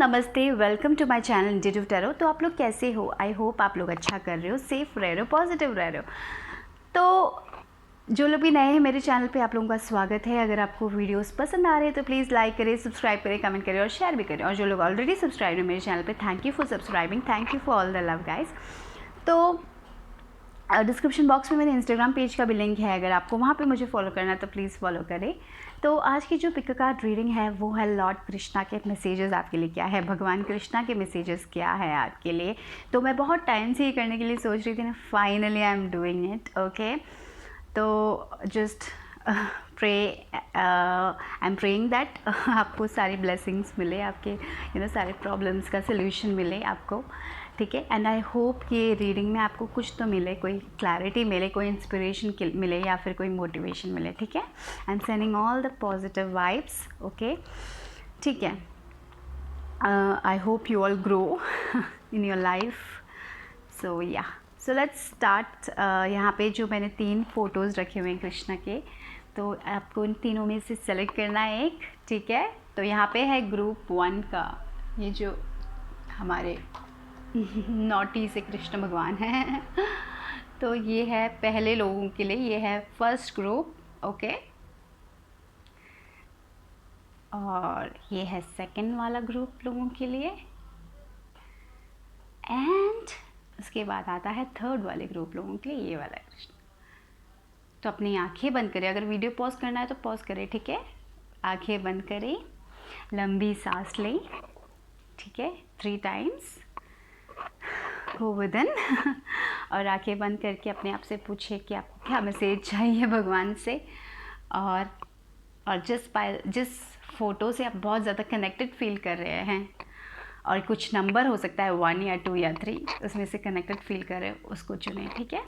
नमस्ते, welcome to my channel intuitive tarot. तो आप लोग कैसे हो? आई होप आप लोग अच्छा कर रहे हो, सेफ रह रहे हो, पॉजिटिव रह रहे हो। तो जो लोग भी नए हैं मेरे चैनल पे, आप लोगों का स्वागत है। अगर आपको वीडियोस पसंद आ रहे हैं तो प्लीज़ लाइक करें, सब्सक्राइब करें, कमेंट करें और शेयर भी करें। और जो लोग ऑलरेडी सब्सक्राइब हैं मेरे चैनल पे, thank you for subscribing, thank you for all the love guys. तो डिस्क्रिप्शन बॉक्स में मेरे इंस्टाग्राम पेज का भी लिंक है, अगर आपको वहाँ पे मुझे फॉलो करना है तो प्लीज़ फॉलो करें। तो आज की जो पिक कार्ड रीडिंग है वो है लॉर्ड कृष्णा के मैसेजेस आपके लिए क्या है, भगवान कृष्णा के मैसेजेस क्या है आपके लिए। तो मैं बहुत टाइम से ये करने के लिए सोच रही थी ना, finally I am doing it. Okay, तो just pray, I am praying that आपको सारी ब्लेसिंग्स मिले, आपके सारे प्रॉब्लम्स का सल्यूशन मिले आपको, ठीक है। एंड आई होप कि रीडिंग में आपको कुछ तो मिले, कोई क्लैरिटी मिले, कोई इंस्पिरेशन मिले या फिर कोई मोटिवेशन मिले, ठीक है। I am sending all the positive vibes, okay, ठीक है। I hope you all grow in your life. So yeah, so let's start. यहाँ पे जो मैंने 3 फ़ोटोज़ रखे हुए हैं कृष्णा के, तो आपको इन तीनों में से सेलेक्ट करना है एक, ठीक है। तो यहाँ पे है ग्रुप 1 का, ये जो हमारे नॉटी से कृष्ण भगवान है तो ये है पहले लोगों के लिए, ये है फर्स्ट ग्रुप, ओके। और ये है सेकंड वाला ग्रुप लोगों के लिए, एंड उसके बाद आता है थर्ड वाले ग्रुप लोगों के लिए, ये वाला कृष्ण। तो अपनी आंखें बंद करें, अगर वीडियो पॉज करना है तो पॉज करें, ठीक है। आंखें बंद करें, लंबी सांस लें, ठीक है, 3 टाइम्स, गो विदिन और आंखें बंद करके अपने आप से पूछिए कि आपको क्या मैसेज चाहिए भगवान से। और जिस फ़ोटो से आप बहुत ज़्यादा कनेक्टेड फील कर रहे हैं, और कुछ नंबर हो सकता है 1 या 2 या 3, उसमें से कनेक्टेड फील कर रहे हो, उसको चुनें, ठीक है।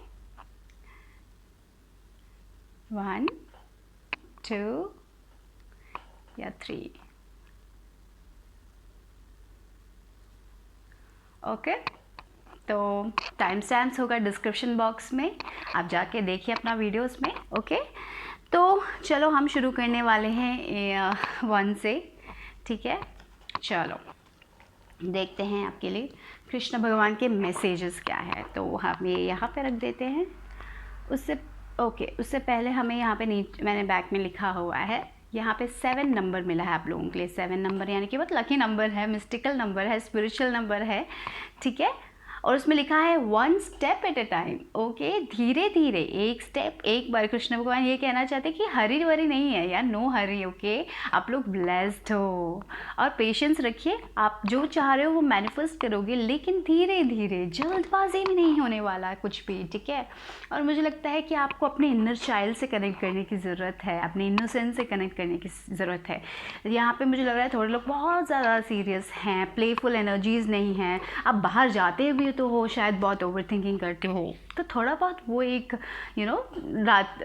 1, 2 या 3, ओके। तो टाइम स्टैम्प्स होगा डिस्क्रिप्शन बॉक्स में, आप जाके देखिए अपना वीडियोस में, ओके। तो चलो हम शुरू करने वाले हैं 1 से, ठीक है। चलो देखते हैं आपके लिए कृष्ण भगवान के मैसेजेस क्या है। तो हम ये यहाँ पे रख देते हैं। उससे पहले हमें यहाँ पे नीचे मैंने बैक में लिखा हुआ है, यहाँ पे 7 नंबर मिला है आप लोगों के लिए। 7 नंबर यानी कि बहुत लकी नंबर है, मिस्टिकल नंबर है, स्पिरिचुअल नंबर है, ठीक है। और उसमें लिखा है 1 step at a time, okay, धीरे धीरे, एक स्टेप एक बार। कृष्ण भगवान ये कहना चाहते हैं कि हरी वरी नहीं है यार, नो हरी, ओके। आप लोग ब्लेस्ड हो और पेशेंस रखिए, आप जो चाह रहे हो वो मैनिफेस्ट करोगे, लेकिन धीरे धीरे, जल्दबाजी में नहीं होने वाला कुछ भी, ठीक है। और मुझे लगता है कि आपको अपने इनर चाइल्ड से कनेक्ट करने की ज़रूरत है, अपने इनोसेंस से कनेक्ट करने की ज़रूरत है। यहाँ पे मुझे लग रहा है थोड़े लोग बहुत ज़्यादा सीरियस हैं, प्लेफुल एनर्जीज़ नहीं हैं। आप बाहर जाते भी तो हो, शायद बहुत ओवर थिंकिंग करते हो, तो थोड़ा बहुत वो एक रात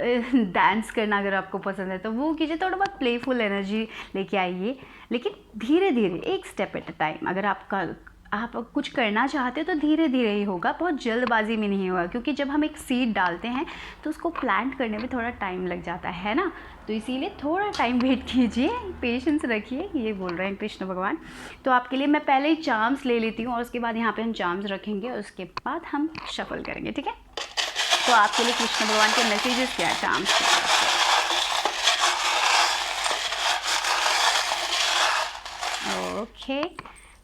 डांस करना अगर आपको पसंद है तो वो कीजिए, थोड़ा बहुत प्लेफुल एनर्जी लेके आइए, लेकिन धीरे धीरे, एक स्टेप एट अ टाइम। अगर आप कुछ करना चाहते हो तो धीरे धीरे ही होगा, बहुत जल्दबाजी में नहीं होगा, क्योंकि जब हम एक सीड डालते हैं तो उसको प्लांट करने में थोड़ा टाइम लग जाता है ना। तो इसीलिए थोड़ा टाइम वेट कीजिए, पेशेंस रखिए, ये बोल रहे हैं कृष्ण भगवान। तो आपके लिए मैं पहले ही चार्म्स ले लेती हूँ और उसके बाद यहाँ पे हम चार्म्स रखेंगे, उसके बाद हम शफल करेंगे, ठीक है। तो आपके लिए कृष्ण भगवान के मैसेजेस क्या है चार्म्स के तरफ से, ओके।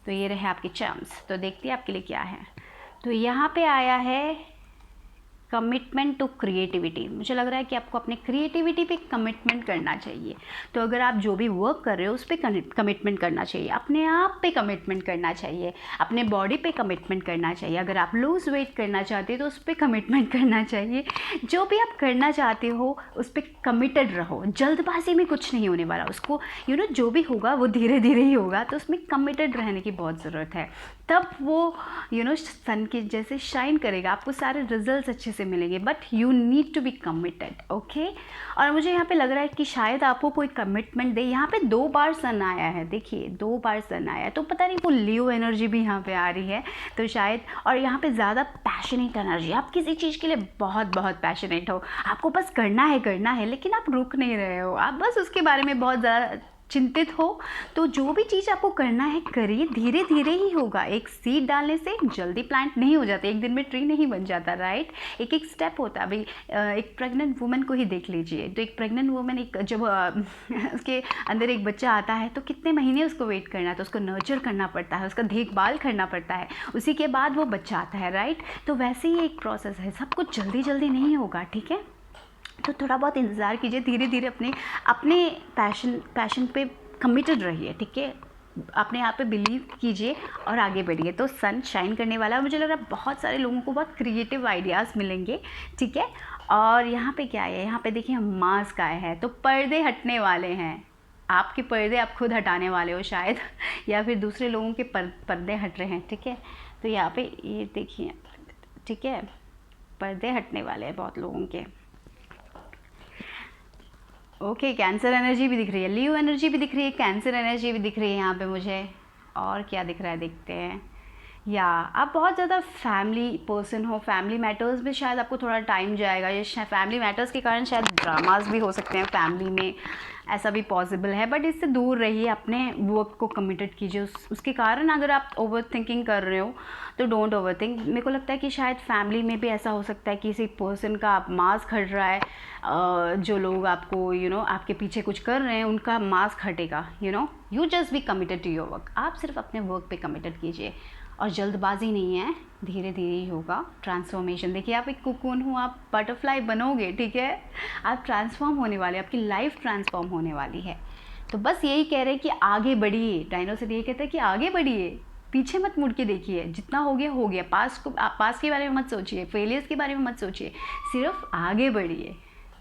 तो ये रहे आपके चार्म्स। तो देखते हैं आपके लिए क्या है। तो यहाँ पे आया है कमिटमेंट टू क्रिएटिविटी। मुझे लग रहा है कि आपको अपने क्रिएटिविटी पे कमिटमेंट करना चाहिए। तो अगर आप जो भी वर्क कर रहे हो उस पर कमिटमेंट करना चाहिए, अपने आप पे कमिटमेंट करना चाहिए, अपने बॉडी पे कमिटमेंट करना चाहिए। अगर आप लूज़ वेट करना चाहते हो तो उस पर कमिटमेंट करना चाहिए। जो भी आप करना चाहते हो उस पर कमिटेड रहो, जल्दबाजी में कुछ नहीं होने वाला। उसको जो भी होगा वो धीरे धीरे ही होगा, तो उसमें कमिटेड रहने की बहुत ज़रूरत है। तब वो सन के जैसे शाइन करेगा, आपको सारे रिजल्ट्स अच्छे से मिलेंगे, but you need to be committed, okay. और मुझे यहाँ पे लग रहा है कि शायद आपको कोई कमिटमेंट दे। यहाँ पे 2 बार सन आया है, देखिए 2 बार सन आया है, तो पता नहीं वो लियो एनर्जी भी यहाँ पे आ रही है, तो शायद। और यहाँ पे ज़्यादा पैशनेट एनर्जी, आप किसी चीज़ के लिए बहुत बहुत पैशनेट हो, आपको बस करना है, लेकिन आप रुक नहीं रहे हो, आप बस उसके बारे में बहुत ज़्यादा चिंतित हो तो जो भी चीज़ आपको करना है करिए, धीरे धीरे ही होगा। एक सीड डालने से जल्दी प्लांट नहीं हो जाता, एक दिन में ट्री नहीं बन जाता, राइट। एक एक स्टेप होता है। अभी एक प्रेग्नेंट वुमन को ही देख लीजिए, तो एक प्रेग्नेंट वुमन एक जब उसके अंदर एक बच्चा आता है तो कितने महीने उसको वेट करना है, तो उसको नर्चर करना पड़ता है, उसका देखभाल करना पड़ता है, उसी के बाद वो बच्चा आता है, राइट। तो वैसे ही एक प्रोसेस है, सब कुछ जल्दी जल्दी नहीं होगा, ठीक है। तो थोड़ा बहुत इंतज़ार कीजिए, धीरे धीरे अपने अपने पैशन पे कमिटेड रहिए, ठीक है। अपने आप पे बिलीव कीजिए और आगे बढ़िए। तो सन शाइन करने वाला है, मुझे लग रहा है बहुत सारे लोगों को बहुत क्रिएटिव आइडियाज़ मिलेंगे, ठीक है। और यहाँ पे क्या है, यहाँ पे देखिए मास्क आए हैं, तो पर्दे हटने वाले हैं। आपके पर्दे आप खुद हटाने वाले हो शायद या फिर दूसरे लोगों के पर्दे हट रहे हैं, ठीक है। तो यहाँ पे ये देखिए, ठीक है, पर्दे हटने वाले हैं बहुत लोगों के। ओके, कैंसर एनर्जी भी दिख रही है, लियो एनर्जी भी दिख रही है, कैंसर एनर्जी भी दिख रही है यहाँ पे मुझे। और क्या दिख रहा है देखते हैं। या आप बहुत ज़्यादा फैमिली पर्सन हो, फैमिली मैटर्स में शायद आपको थोड़ा टाइम जाएगा, या फैमिली मैटर्स के कारण शायद ड्रामास भी हो सकते हैं फैमिली में, ऐसा भी पॉसिबल है। बट इससे दूर रहिए, अपने वर्क को कमिटेड कीजिए। उसके कारण अगर आप ओवर थिंकिंग कर रहे हो तो डोंट ओवर थिंक। मेरे को लगता है कि शायद फैमिली में भी ऐसा हो सकता है कि किसी पर्सन का आप मास्क हट रहा है, जो लोग आपको आपके पीछे कुछ कर रहे हैं उनका मास्क हटेगा, you just be committed to your work. आप सिर्फ अपने वर्क पे कमिटेड कीजिए और जल्दबाजी नहीं है, धीरे धीरे ही होगा ट्रांसफॉर्मेशन। देखिए आप एक कुकून हो, आप बटरफ्लाई बनोगे, ठीक है। आप ट्रांसफॉर्म होने वाले, आपकी लाइफ ट्रांसफॉर्म होने वाली है। तो बस यही कह रहे हैं कि आगे बढ़िए। डायनासोर ये कहता है कि आगे बढ़िए, पीछे मत मुड़ के देखिए, जितना हो गया हो गया। पास्ट के बारे में मत सोचिए, फेलियर्स के बारे में मत सोचिए, सिर्फ आगे बढ़िए,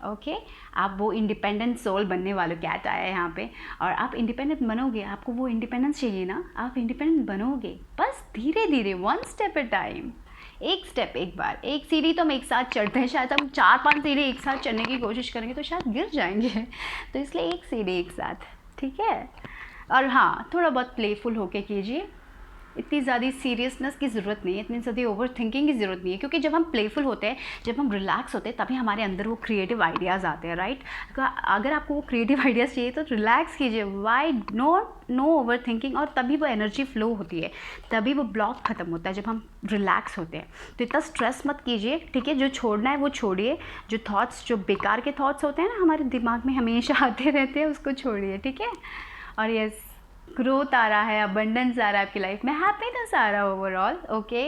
ओके। आप वो इंडिपेंडेंट सोल बनने वाले, कैट आया है यहाँ पे, और आप इंडिपेंडेंट बनोगे। आपको वो इंडिपेंडेंस चाहिए ना, आप इंडिपेंडेंट बनोगे, बस धीरे धीरे, वन स्टेप एट टाइम, एक स्टेप एक बार। एक सीढ़ी तो हम एक साथ चढ़ते हैं, शायद हम 4-5 सीढ़ी एक साथ चढ़ने की कोशिश करेंगे तो शायद गिर जाएंगे तो इसलिए एक सीढ़ी एक साथ, ठीक है। और हाँ, थोड़ा बहुत प्लेफुल होके कीजिए, इतनी ज़्यादा सीरियसनेस की ज़रूरत नहीं है, इतनी ज़्यादा ओवर थिंकिंग की ज़रूरत नहीं है, क्योंकि जब हम प्लेफुल होते हैं, जब हम रिलैक्स होते हैं, तभी हमारे अंदर वो क्रिएटिव आइडियाज़ आते हैं, राइट। अगर आपको वो क्रिएटिव आइडियाज़ चाहिए तो रिलैक्स कीजिए, वाई नो ओवर थिंकिंग, और तभी वो एनर्जी फ्लो होती है, तभी वो ब्लॉक ख़त्म होता है जब हम रिलैक्स होते हैं। तो इतना स्ट्रेस मत कीजिए, ठीक है। जो छोड़ना है वो छोड़िए, जो थॉट्स, जो बेकार के थॉट्स होते हैं ना हमारे दिमाग में हमेशा आते रहते हैं, उसको छोड़िए, ठीक है। और यस, ग्रोथ आ रहा है, अबंडेंस आ रहा है आपकी लाइफ में, हैप्पीनेस आ रहा है ओवरऑल, ओके।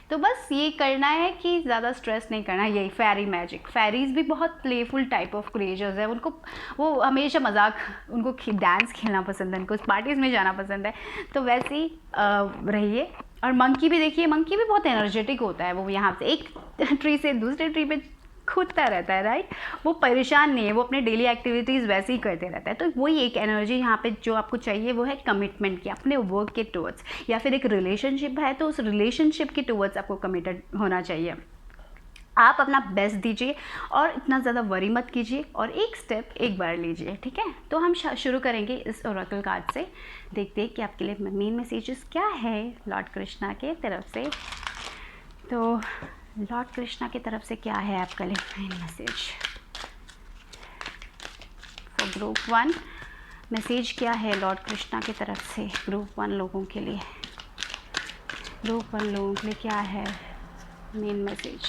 तो बस ये करना है कि ज़्यादा स्ट्रेस नहीं करना है। यही फेरी मैजिक, फेरीज भी बहुत प्लेफुल टाइप ऑफ क्रिएचर्स है, उनको वो हमेशा मजाक, उनको डांस खेलना पसंद है, उनको पार्टीज़ में जाना पसंद है, तो वैसे ही रहिए। और मंकी भी देखिए, मंकी भी बहुत एनर्जेटिक होता है, वो यहाँ से एक ट्री से दूसरे ट्री पे कूदता रहता है, राइट। वो परेशान नहीं है, वो अपने डेली एक्टिविटीज़ वैसे ही करते रहता है। तो वही एक एनर्जी यहाँ पे जो आपको चाहिए वो है कमिटमेंट की, अपने वर्क के टुवर्ड्स, या फिर एक रिलेशनशिप है तो उस रिलेशनशिप के टुवर्ड्स आपको कमिटेड होना चाहिए। आप अपना बेस्ट दीजिए और इतना ज़्यादा वरी मत कीजिए, और एक स्टेप एक बार लीजिए, ठीक है। तो हम शुरू करेंगे इस ओरेकल कार्ड से। देखते हैं कि आपके लिए मेन मैसेजेस क्या है लॉर्ड कृष्णा के तरफ से। तो लॉर्ड कृष्णा की तरफ से क्या है आपका लिए main message for group 1? Message क्या है लॉर्ड कृष्णा की तरफ से ग्रुप 1 लोगों के लिए? ग्रुप 1 लोगों के लिए क्या है main message?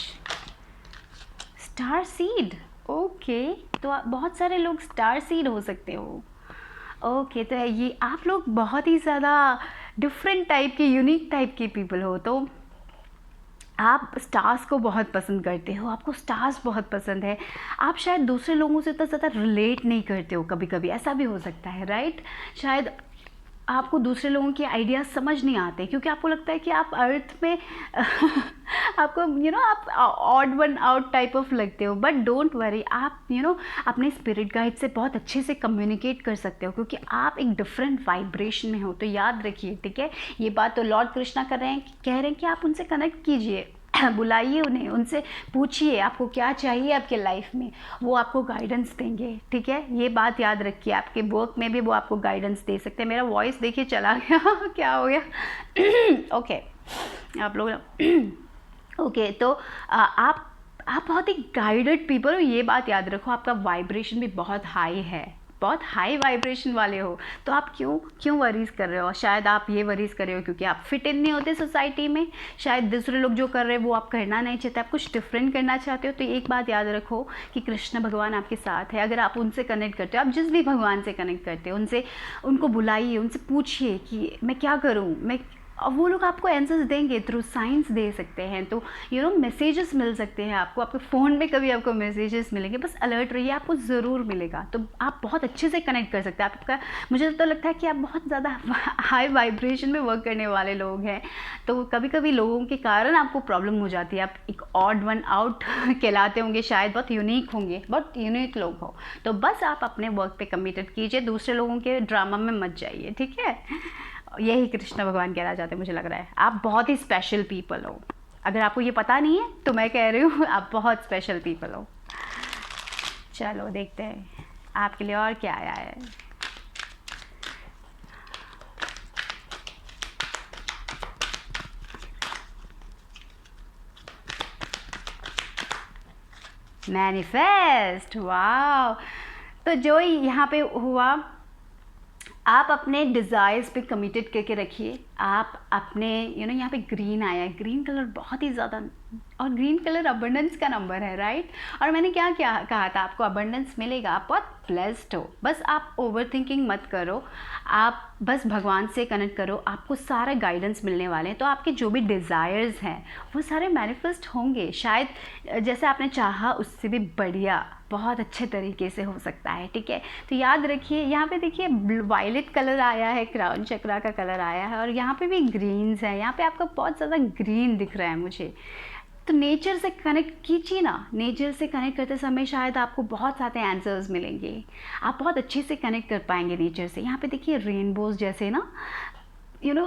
Star seed, okay. तो बहुत सारे लोग स्टार सीड हो सकते हो, ओके। तो ये आप लोग बहुत ही ज़्यादा डिफरेंट टाइप के, यूनिक टाइप के पीपल हो। तो आप स्टार्स को बहुत पसंद करते हो, आपको स्टार्स बहुत पसंद है। आप शायद दूसरे लोगों से इतना ज़्यादा रिलेट नहीं करते हो, कभी कभी ऐसा भी हो सकता है, राइट। शायद आपको दूसरे लोगों के आइडियाज़ समझ नहीं आते, क्योंकि आपको लगता है कि आप अर्थ में आपको आप odd one out type of लगते हो। बट डोंट वरी, आप अपने स्पिरिट गाइड से बहुत अच्छे से कम्युनिकेट कर सकते हो, क्योंकि आप एक डिफरेंट वाइब्रेशन में हो। तो याद रखिए, ठीक है। ये बात तो लॉर्ड कृष्णा कर रहे हैं, कह रहे हैं कि आप उनसे कनेक्ट कीजिए, बुलाइए उन्हें, उनसे पूछिए आपको क्या चाहिए आपके लाइफ में, वो आपको गाइडेंस देंगे, ठीक है। ये बात याद रखिए, आपके वर्क में भी वो आपको गाइडेंस दे सकते हैं। मेरा वॉइस देखिए चला गया क्या हो गया ओके आप लोग ओके। तो आप बहुत ही गाइडेड पीपल हो, ये बात याद रखो। आपका वाइब्रेशन भी बहुत हाई है, बहुत हाई वाइब्रेशन वाले हो, तो आप क्यों वरीज़ कर रहे हो? शायद आप ये वरीज़ कर रहे हो क्योंकि आप फिट इन नहीं होते सोसाइटी में, शायद दूसरे लोग जो कर रहे हैं वो आप करना नहीं चाहते, आप कुछ डिफरेंट करना चाहते हो। तो एक बात याद रखो कि कृष्ण भगवान आपके साथ है। अगर आप उनसे कनेक्ट करते हो, आप जिस भी भगवान से कनेक्ट करते हो, उनको बुलाइए, उनसे पूछिए कि मैं क्या करूँ, और वो लोग आपको आंसर्स देंगे, थ्रू साइंस दे सकते हैं। तो मैसेजेस मिल सकते हैं आपको, आपके फ़ोन में कभी आपको मैसेजेस मिलेंगे, बस अलर्ट रहिए, आपको ज़रूर मिलेगा। तो आप बहुत अच्छे से कनेक्ट कर सकते हैं। आपका, मुझे तो लगता है कि आप बहुत ज़्यादा हाई वाइब्रेशन में वर्क करने वाले लोग हैं। तो कभी कभी लोगों के कारण आपको प्रॉब्लम हो जाती है, आप एक ऑड वन आउट कहलाते होंगे, शायद बहुत यूनिक होंगे, बहुत यूनिक लोग हो। तो बस आप अपने वर्क पे कमिटेड कीजिए, दूसरे लोगों के ड्रामा में मत जाइए, ठीक है? यही कृष्ण भगवान कहना चाहते हैं, मुझे लग रहा है। आप बहुत ही स्पेशल पीपल हो। अगर आपको ये पता नहीं है तो मैं कह रही हूँ, आप बहुत स्पेशल पीपल हो। चलो देखते हैं आपके लिए और क्या आया है। मैनिफेस्ट, वाह। तो जो यहाँ पे हुआ, आप अपने डिज़ायर्स पे कमिटेड करके रखिए। आप अपने यहाँ पे ग्रीन आया है, ग्रीन कलर बहुत ही ज़्यादा, और ग्रीन कलर अबंडेंस का नंबर है, राइट? और मैंने क्या कहा था, आपको अबंडेंस मिलेगा, आप बहुत ब्लेस्ड हो। बस आप ओवर थिंकिंग मत करो, आप बस भगवान से कनेक्ट करो, आपको सारा गाइडेंस मिलने वाले हैं। तो आपके जो भी डिज़ायर्स हैं वो सारे मैनिफेस्ट होंगे, शायद जैसे आपने चाहा उससे भी बढ़िया, बहुत अच्छे तरीके से हो सकता है, ठीक है? तो याद रखिए, यहाँ पे देखिए वायलेट कलर आया है, क्राउन चक्रा का कलर आया है, और यहाँ पे भी ग्रीन्स है। यहाँ पे आपका बहुत ज़्यादा ग्रीन दिख रहा है मुझे। तो नेचर से कनेक्ट कीजिए ना, नेचर से कनेक्ट करते समय शायद आपको बहुत सारे आंसर्स मिलेंगे, आप बहुत अच्छे से कनेक्ट कर पाएंगे नेचर से। यहाँ पे देखिए रेनबोज जैसे ना,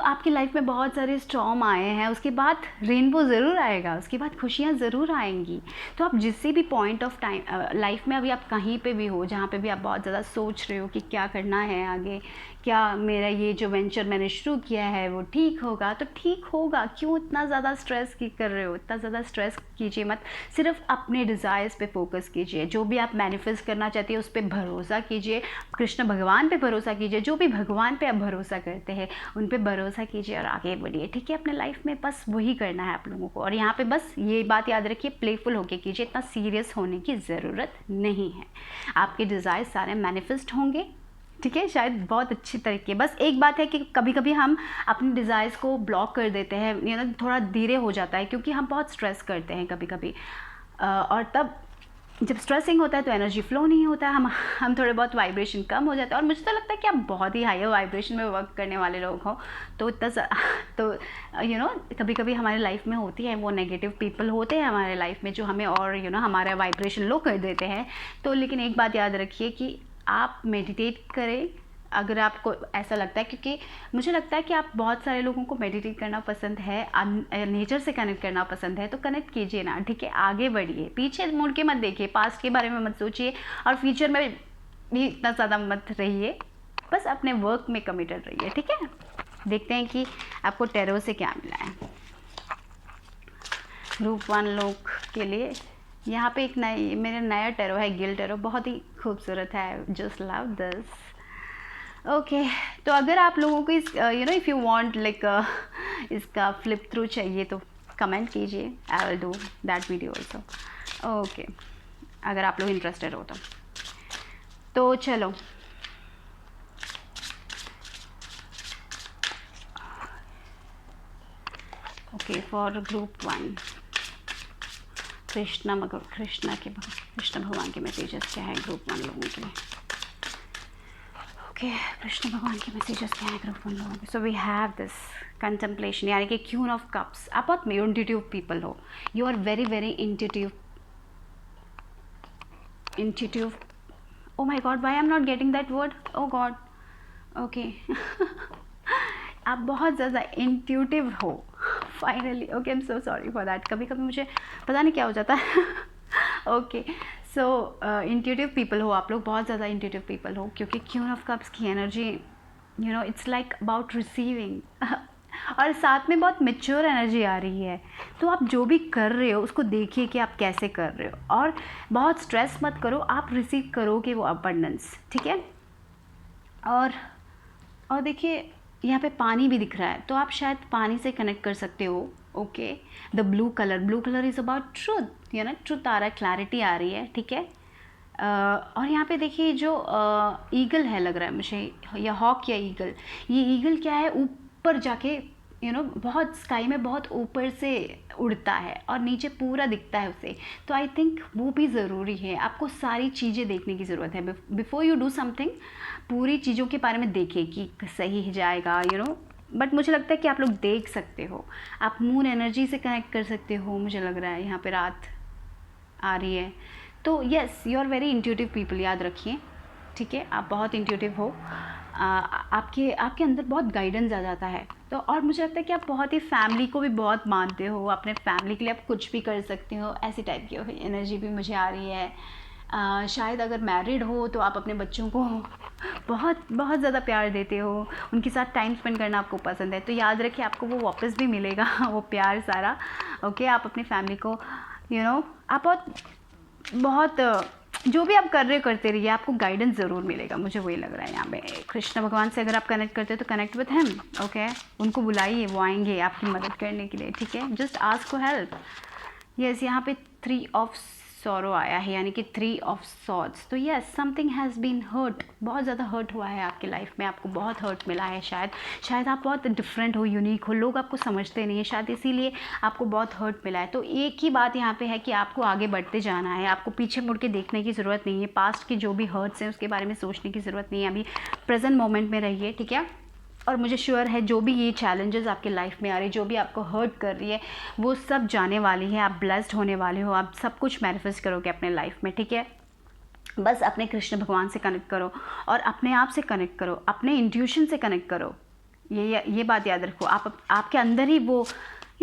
आपकी लाइफ में बहुत सारे स्टॉर्म आए हैं, उसके बाद रेनबो ज़रूर आएगा, उसके बाद खुशियाँ ज़रूर आएंगी। तो आप जिससे भी पॉइंट ऑफ टाइम लाइफ में, अभी आप कहीं पे भी हो, जहाँ पे भी आप बहुत ज़्यादा सोच रहे हो कि क्या करना है आगे, क्या मेरा ये जो वेंचर मैंने शुरू किया है वो ठीक होगा, तो ठीक होगा। क्यों इतना ज़्यादा स्ट्रेस कर रहे हो? इतना ज़्यादा स्ट्रेस कीजिए मत, सिर्फ अपने डिज़ायर्स पे फोकस कीजिए। जो भी आप मैनिफेस्ट करना चाहते हैं उस पर भरोसा कीजिए, कृष्ण भगवान पे भरोसा कीजिए, जो भी भगवान पे आप भरोसा करते हैं उन पे भरोसा कीजिए और आगे बढ़िए, ठीक है? अपने लाइफ में बस वही करना है आप लोगों को। और यहाँ पे बस ये बात याद रखिए, प्लेफुल होके कीजिए, इतना सीरियस होने की ज़रूरत नहीं है। आपके डिज़ायर सारे मैनिफेस्ट होंगे, ठीक है? शायद बहुत अच्छी तरीके। बस एक बात है कि कभी कभी हम अपने डिज़ायर्स को ब्लॉक कर देते हैं, थोड़ा धीरे हो जाता है, क्योंकि हम बहुत स्ट्रेस करते हैं कभी कभी, और तब जब स्ट्रेसिंग होता है तो एनर्जी फ्लो नहीं होता है, हम थोड़े बहुत वाइब्रेशन कम हो जाता है। और मुझे तो लगता है कि आप बहुत ही हायर वाइब्रेशन में वर्क करने वाले लोग हो, तो इतना तो कभी कभी हमारे लाइफ में होती है, वो नेगेटिव पीपल होते हैं हमारे लाइफ में, जो हमें और हमारा वाइब्रेशन लो कर देते हैं। तो लेकिन एक बात याद रखिए कि आप मेडिटेट करें अगर आपको ऐसा लगता है, क्योंकि मुझे लगता है कि आप बहुत सारे लोगों को मेडिटेट करना पसंद है, नेचर से कनेक्ट करना पसंद है, तो कनेक्ट कीजिए ना, ठीक है? आगे बढ़िए, पीछे मुड़ के मत देखिए, पास्ट के बारे में मत सोचिए, और फ्यूचर में भी इतना ज़्यादा मत रहिए, बस अपने वर्क में कमिटेड रहिए, ठीक है? देखते हैं कि आपको टैरो से क्या मिला है। ग्रुप 1 लोग के लिए यहाँ पे एक मेरा नया टैरो है, गिल टैरो, बहुत ही खूबसूरत है, जस्ट लव दिस। ओके, तो अगर आप लोगों को इस इफ़ यू वांट लाइक इसका फ्लिप थ्रू चाहिए तो कमेंट कीजिए, आई will do that video also. Okay, अगर आप लोग इंटरेस्टेड हो तो चलो ओके, फॉर ग्रुप 1 कृष्ण भगवान के मैसेजेस क्या है ग्रुप 1 लोगों के लिए? ओके, कृष्ण भगवान के मैसेजेस क्या है ग्रुप 1 लोगों के? So we have this contemplation, यानी कि क्वीन ऑफ कप्स। आप बहुत इंट्यूटिव पीपल हो, you are very very intuitive. Oh my god, why I am not getting that word, oh god. Okay आप बहुत ज़्यादा इंट्यूटिव हो finally. Okay, I am so sorry for that, कभी कभी मुझे पता नहीं क्या हो जाता है। ओके, सो इंट्यूटिव पीपल हो आप लोग, बहुत ज़्यादा इंट्यूटिव पीपल हो, क्योंकि क्वीन ऑफ कप्स की energy it's like about receiving, और साथ में बहुत मैच्योर एनर्जी आ रही है। तो आप जो भी कर रहे हो उसको देखिए कि आप कैसे कर रहे हो, और बहुत स्ट्रेस मत करो, आप रिसीव करोगे वो अबंडेंस, ठीक है? और देखिए यहाँ पे पानी भी दिख रहा है, तो आप शायद पानी से कनेक्ट कर सकते हो। Okay, the blue colour is about truth, you know, truth आ रहा है, क्लैरिटी आ रही है, ठीक है। और यहाँ पे देखिए जो ईगल है लग रहा है मुझे, या हॉक या ईगल, ये ईगल क्या है, ऊपर जाके यू नो बहुत स्काई में बहुत ऊपर से उड़ता है और नीचे पूरा दिखता है उसे। तो आई थिंक वो भी ज़रूरी है, आपको सारी चीज़ें देखने की ज़रूरत है। बिफोर यू डू समथिंग पूरी चीज़ों के बारे में देखें कि सही जाएगा, यू नो। बट मुझे लगता है कि आप लोग देख सकते हो, आप मून एनर्जी से कनेक्ट कर सकते हो। मुझे लग रहा है यहाँ पे रात आ रही है, तो yes, you are very intuitive people, याद रखिए, ठीक है। आप बहुत इंट्यूटिव हो, आपके अंदर बहुत गाइडेंस आ जाता है। तो और मुझे लगता है कि आप बहुत ही फैमिली को भी बहुत मानते हो, अपने फैमिली के लिए आप कुछ भी कर सकते हो, ऐसी टाइप की एनर्जी भी मुझे आ रही है। शायद अगर मैरिड हो तो आप अपने बच्चों को बहुत बहुत ज़्यादा प्यार देते हो, उनके साथ टाइम स्पेंड करना आपको पसंद है। तो याद रखिए आपको वो वापस भी मिलेगा वो प्यार सारा। ओके, आप अपनी फैमिली को यू नो आप बहुत जो भी आप कर रहे हो करते रहिए, आपको गाइडेंस ज़रूर मिलेगा, मुझे वही लग रहा है। यहाँ पे कृष्ण भगवान से अगर आप कनेक्ट करते हो तो कनेक्ट विद हिम। ओके, उनको बुलाइए, वो आएंगे आपकी मदद करने के लिए, ठीक है। Just ask for help. Yes, यहाँ पे 3 ऑफ सॉरो आया है, यानी कि 3 ऑफ सॉर्ड्स। तो yes, something has been hurt, बहुत ज़्यादा हर्ट हुआ है आपकी लाइफ में, आपको बहुत हर्ट मिला है। शायद आप बहुत डिफरेंट हो, यूनिक हो, लोग आपको समझते नहीं है, शायद इसीलिए आपको बहुत हर्ट मिला है। तो एक ही बात यहाँ पे है कि आपको आगे बढ़ते जाना है, आपको पीछे मुड़ के देखने की ज़रूरत नहीं है। पास्ट के जो भी हर्ट्स हैं उसके बारे में सोचने की ज़रूरत नहीं है, अभी प्रेजेंट मोमेंट में रहिए, ठीक है। और मुझे श्योर है जो भी ये चैलेंजेस आपके लाइफ में आ रही है, जो भी आपको हर्ट कर रही है, वो सब जाने वाली है। आप ब्लेस्ड होने वाले हो, आप सब कुछ मैनिफेस्ट करोगे अपने लाइफ में, ठीक है। बस अपने कृष्ण भगवान से कनेक्ट करो और अपने आप से कनेक्ट करो, अपने इंट्यूशन से कनेक्ट करो। ये बात याद रखो, आपके अंदर ही वो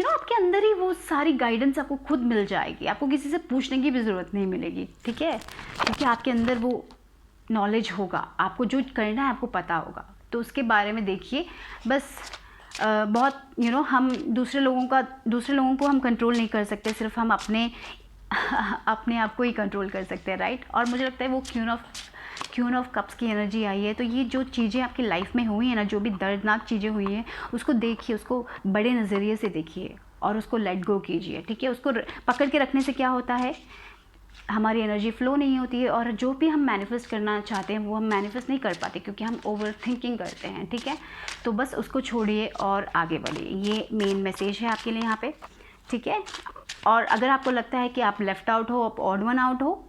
आपके अंदर ही वो सारी गाइडेंस आपको खुद मिल जाएगी, आपको किसी से पूछने की भी ज़रूरत नहीं मिलेगी, ठीक है। क्योंकि आपके अंदर वो नॉलेज होगा, आपको जो करना है आपको पता होगा। तो उसके बारे में देखिए बस। बहुत हम दूसरे लोगों को हम कंट्रोल नहीं कर सकते, सिर्फ हम अपने आप को ही कंट्रोल कर सकते हैं, राइट। और मुझे लगता है वो क्वीन ऑफ कप्स की एनर्जी आई है। तो ये जो चीज़ें आपकी लाइफ में हुई हैं ना, जो भी दर्दनाक चीज़ें हुई हैं, उसको देखिए, उसको बड़े नज़रिए से देखिए और उसको लेट गो कीजिए, ठीक है। उसको पकड़ के रखने से क्या होता है, हमारी एनर्जी फ्लो नहीं होती है और जो भी हम मैनिफेस्ट करना चाहते हैं वो हम मैनिफेस्ट नहीं कर पाते, क्योंकि हम ओवर थिंकिंग करते हैं, ठीक है। तो बस उसको छोड़िए और आगे बढ़िए, ये मेन मैसेज है आपके लिए यहाँ पे, ठीक है। और अगर आपको लगता है कि आप लेफ़्ट आउट हो, आप ऑड वन आउट हो,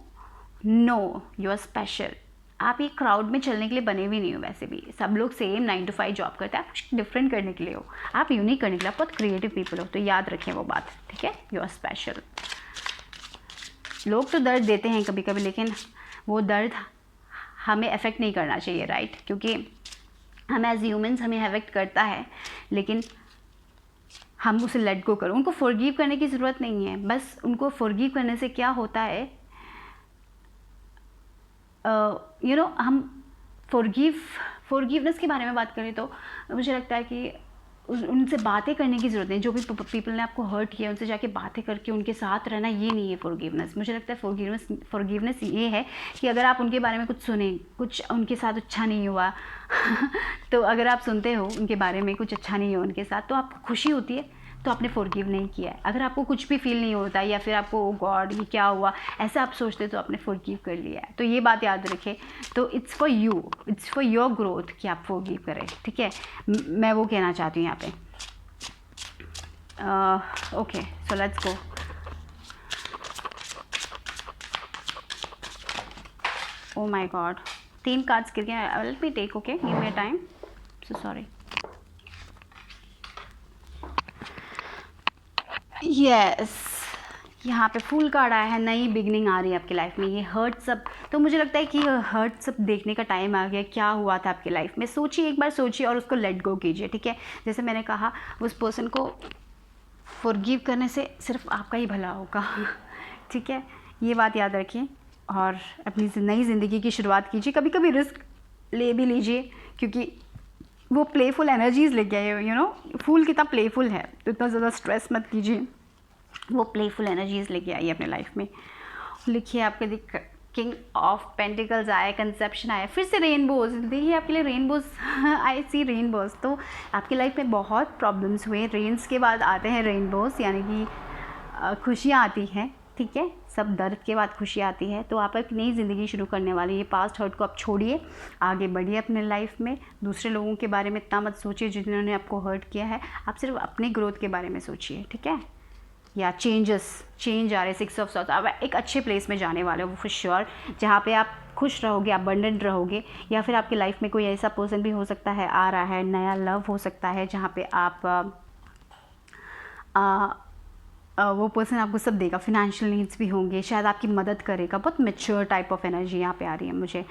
नो, यू आर स्पेशल। आप ये क्राउड में चलने के लिए बने भी नहीं हो, वैसे भी सब लोग सेम 9 to 5 जॉब करते हैं, आप कुछ डिफरेंट करने के लिए हो, आप यूनिक करने के लिए, आप बहुत क्रिएटिव पीपल हो। तो याद रखें वो बात, ठीक है, यू आर स्पेशल। लोग तो दर्द देते हैं कभी कभी, लेकिन वो दर्द हमें अफेक्ट नहीं करना चाहिए, राइट। क्योंकि हम एज ह्यूमंस हमें अफेक्ट करता है, लेकिन हम उसे लेट गो करो। उनको फॉरगिव करने की ज़रूरत नहीं है, बस उनको फॉरगिव करने से क्या होता है, हम फॉरगिवनेस के बारे में बात करें तो मुझे लगता है कि उनसे बातें करने की ज़रूरत नहीं। जो भी पीपल ने आपको हर्ट किया उनसे जाके बातें करके उनके साथ रहना, ये नहीं है फॉरगिवनेस। मुझे लगता है फॉरगिवनेस ये है कि अगर आप उनके बारे में कुछ सुने, कुछ उनके साथ अच्छा नहीं हुआ तो अगर आप सुनते हो उनके बारे में कुछ अच्छा नहीं हुआ उनके साथ, तो आपको खुशी होती है, तो आपने फॉरगिव नहीं किया है। अगर आपको कुछ भी फील नहीं होता या फिर आपको गॉड ये क्या हुआ ऐसा आप सोचते, तो आपने फॉरगिव कर लिया है। तो ये बात याद रखें। तो it's for you, it's for your growth कि आप फॉरगिव करें, ठीक है। मैं वो कहना चाहती हूँ यहाँ पे। Okay, so let's go. Oh my god, 3 cards गिर गए। Let me take, okay, give me time, so sorry. Yes, यहाँ पे फुल कार्ड आया है, नई बिगनिंग आ रही है आपकी लाइफ में। ये हर्ट सब, तो मुझे लगता है कि हर्ट सब देखने का टाइम आ गया, क्या हुआ था आपकी लाइफ में। सोचिए, एक बार सोचिए और उसको लेट गो कीजिए, ठीक है। जैसे मैंने कहा, उस पर्सन को फॉरगिव करने से सिर्फ आपका ही भला होगा ठीक है, ये बात याद रखिए और अपनी नई ज़िंदगी की शुरुआत कीजिए। कभी कभी रिस्क ले भी लीजिए, क्योंकि वो प्लेफुल एनर्जीज़ लेके आए, फूल कितना प्लेफुल है, तो इतना ज़्यादा स्ट्रेस मत कीजिए। वो प्लेफुल एनर्जीज़ लेके आइए अपने लाइफ में। लिखिए आपके किंग ऑफ पेंटिकल्स आया, कंसेप्शन आया, फिर से रेनबोज। देखिए आपके लिए रेनबोज आई सी रेनबोज। तो आपकी लाइफ में बहुत प्रॉब्लम्स हुए, रेन्स के बाद आते हैं रेनबोज, यानी कि खुशियाँ आती हैं, ठीक है। सब दर्द के बाद खुशी आती है। तो आप एक नई ज़िंदगी शुरू करने वाले हैं। ये पास्ट हर्ट को आप छोड़िए, आगे बढ़िए अपने लाइफ में। दूसरे लोगों के बारे में इतना मत सोचिए जिन्होंने आपको हर्ट किया है, आप सिर्फ अपने ग्रोथ के बारे में सोचिए, ठीक है। या चेंज आ रहे, 6 ऑफ सॉर्ट्स, आप एक अच्छे प्लेस में जाने वाले हो फॉर श्योर, जहाँ पे आप खुश रहोगे, अबंडेंट रहोगे। या फिर आपकी लाइफ में कोई ऐसा पर्सन भी हो सकता है, आ रहा है, नया लव हो सकता है, जहाँ पे आप वो पर्सन आपको सब देगा, फिनेंशियल नीड्स भी होंगे, शायद आपकी मदद करेगा। बहुत मैच्योर टाइप ऑफ एनर्जी यहाँ पे आ रही है मुझे,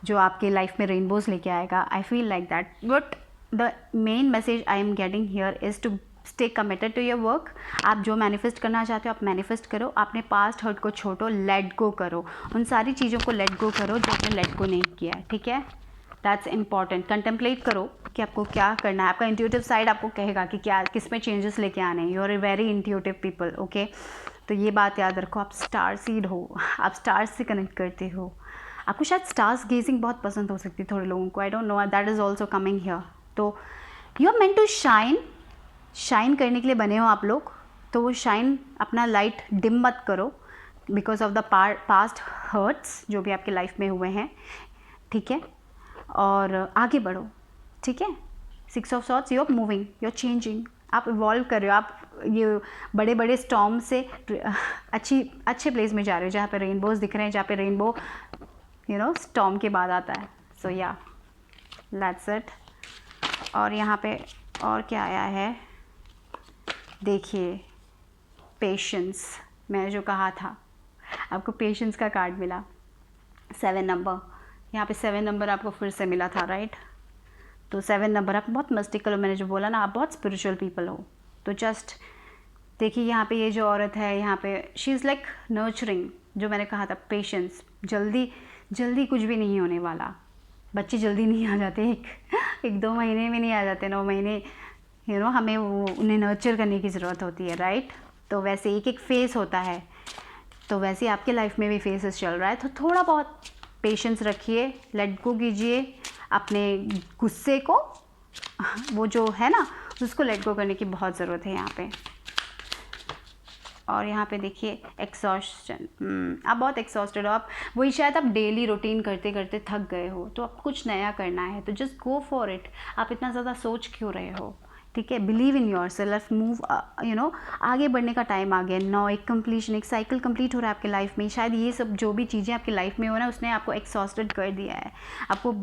जो आपके लाइफ में रेनबोज लेके आएगा। I feel like that, but the main message I am getting here is to stay committed to your work. आप जो मैनिफेस्ट करना चाहते हो आप मैनिफेस्ट करो, अपने पास्ट हर्ट को छोड़ो, लेट गो करो, उन सारी चीज़ों को लेट गो करो जो आपने लेट गो नहीं किया है, ठीक है। That's important. कंटेम्पलेट करो कि आपको क्या करना है। आपका इंट्यूटिव साइड आपको कहेगा कि क्या किस में चेंजेस लेके आने हैं। You are a very intuitive people, okay. तो ये बात याद रखो, आप स्टार सीड हो, आप स्टार्स से कनेक्ट करते हो। आपको शायद स्टार्स गेजिंग बहुत पसंद हो सकती है थोड़े लोगों को, I don't know, that is also coming here. तो you are meant to shine करने के लिए बने हो आप लोग। तो वो शाइन, अपना लाइट डिम मत करो because of the past hurts जो भी आपके लाइफ में हुए हैं, ठीक है। और आगे बढ़ो, ठीक है। 6 of swords, you are moving, you are changing, आप इवॉल्व कर रहे हो। आप ये बड़े बड़े स्टॉर्म से अच्छे प्लेस में जा रहे हो, जहाँ पे रेनबोज दिख रहे हैं, जहाँ पे रेनबो स्टॉर्म के बाद आता है। सो या दैट्स इट। और यहाँ पे और क्या आया है, देखिए पेशेंस। मैंने जो कहा था आपको पेशेंस का कार्ड मिला, 7 नंबर। यहाँ पे 7 नंबर आपको फिर से मिला था, राइट। तो 7 नंबर, आप बहुत मस्टिकल हो, मैंने जो बोला ना, आप बहुत स्पिरिचुअल पीपल हो। तो जस्ट देखिए यहाँ पे ये जो औरत है, यहाँ पे शी इज़ लाइक नर्चरिंग, जो मैंने कहा था पेशेंस। जल्दी कुछ भी नहीं होने वाला। बच्चे जल्दी नहीं आ जाते, एक 2 महीने में नहीं आ जाते, 9 महीने, हमें उन्हें नर्चर करने की ज़रूरत होती है, राइट। तो वैसे एक फेस होता है, तो वैसे आपके लाइफ में भी फेसेस चल रहा है। तो थोड़ा बहुत पेशेंस रखिए, लेट गो कीजिए अपने गुस्से को, वो जो है ना, उसको लेट गो करने की बहुत ज़रूरत है यहाँ पे। और यहाँ पे देखिए एक्सॉस्शन, आप बहुत एक्सॉस्टेड हो, आप वही शायद आप डेली रूटीन करते करते थक गए हो, तो आप कुछ नया करना है, तो जस्ट गो फॉर इट। आप इतना ज़्यादा सोच क्यों रहे हो, ठीक है। Believe in your self, move, आगे बढ़ने का टाइम आ गया। नाउ एक कंप्लीशन, एक साइकिल कंप्लीट हो रहा है आपके लाइफ में। शायद ये सब जो भी चीज़ें आपकी लाइफ में हो ना, उसने आपको एक्सॉस्टेड कर दिया है। आपको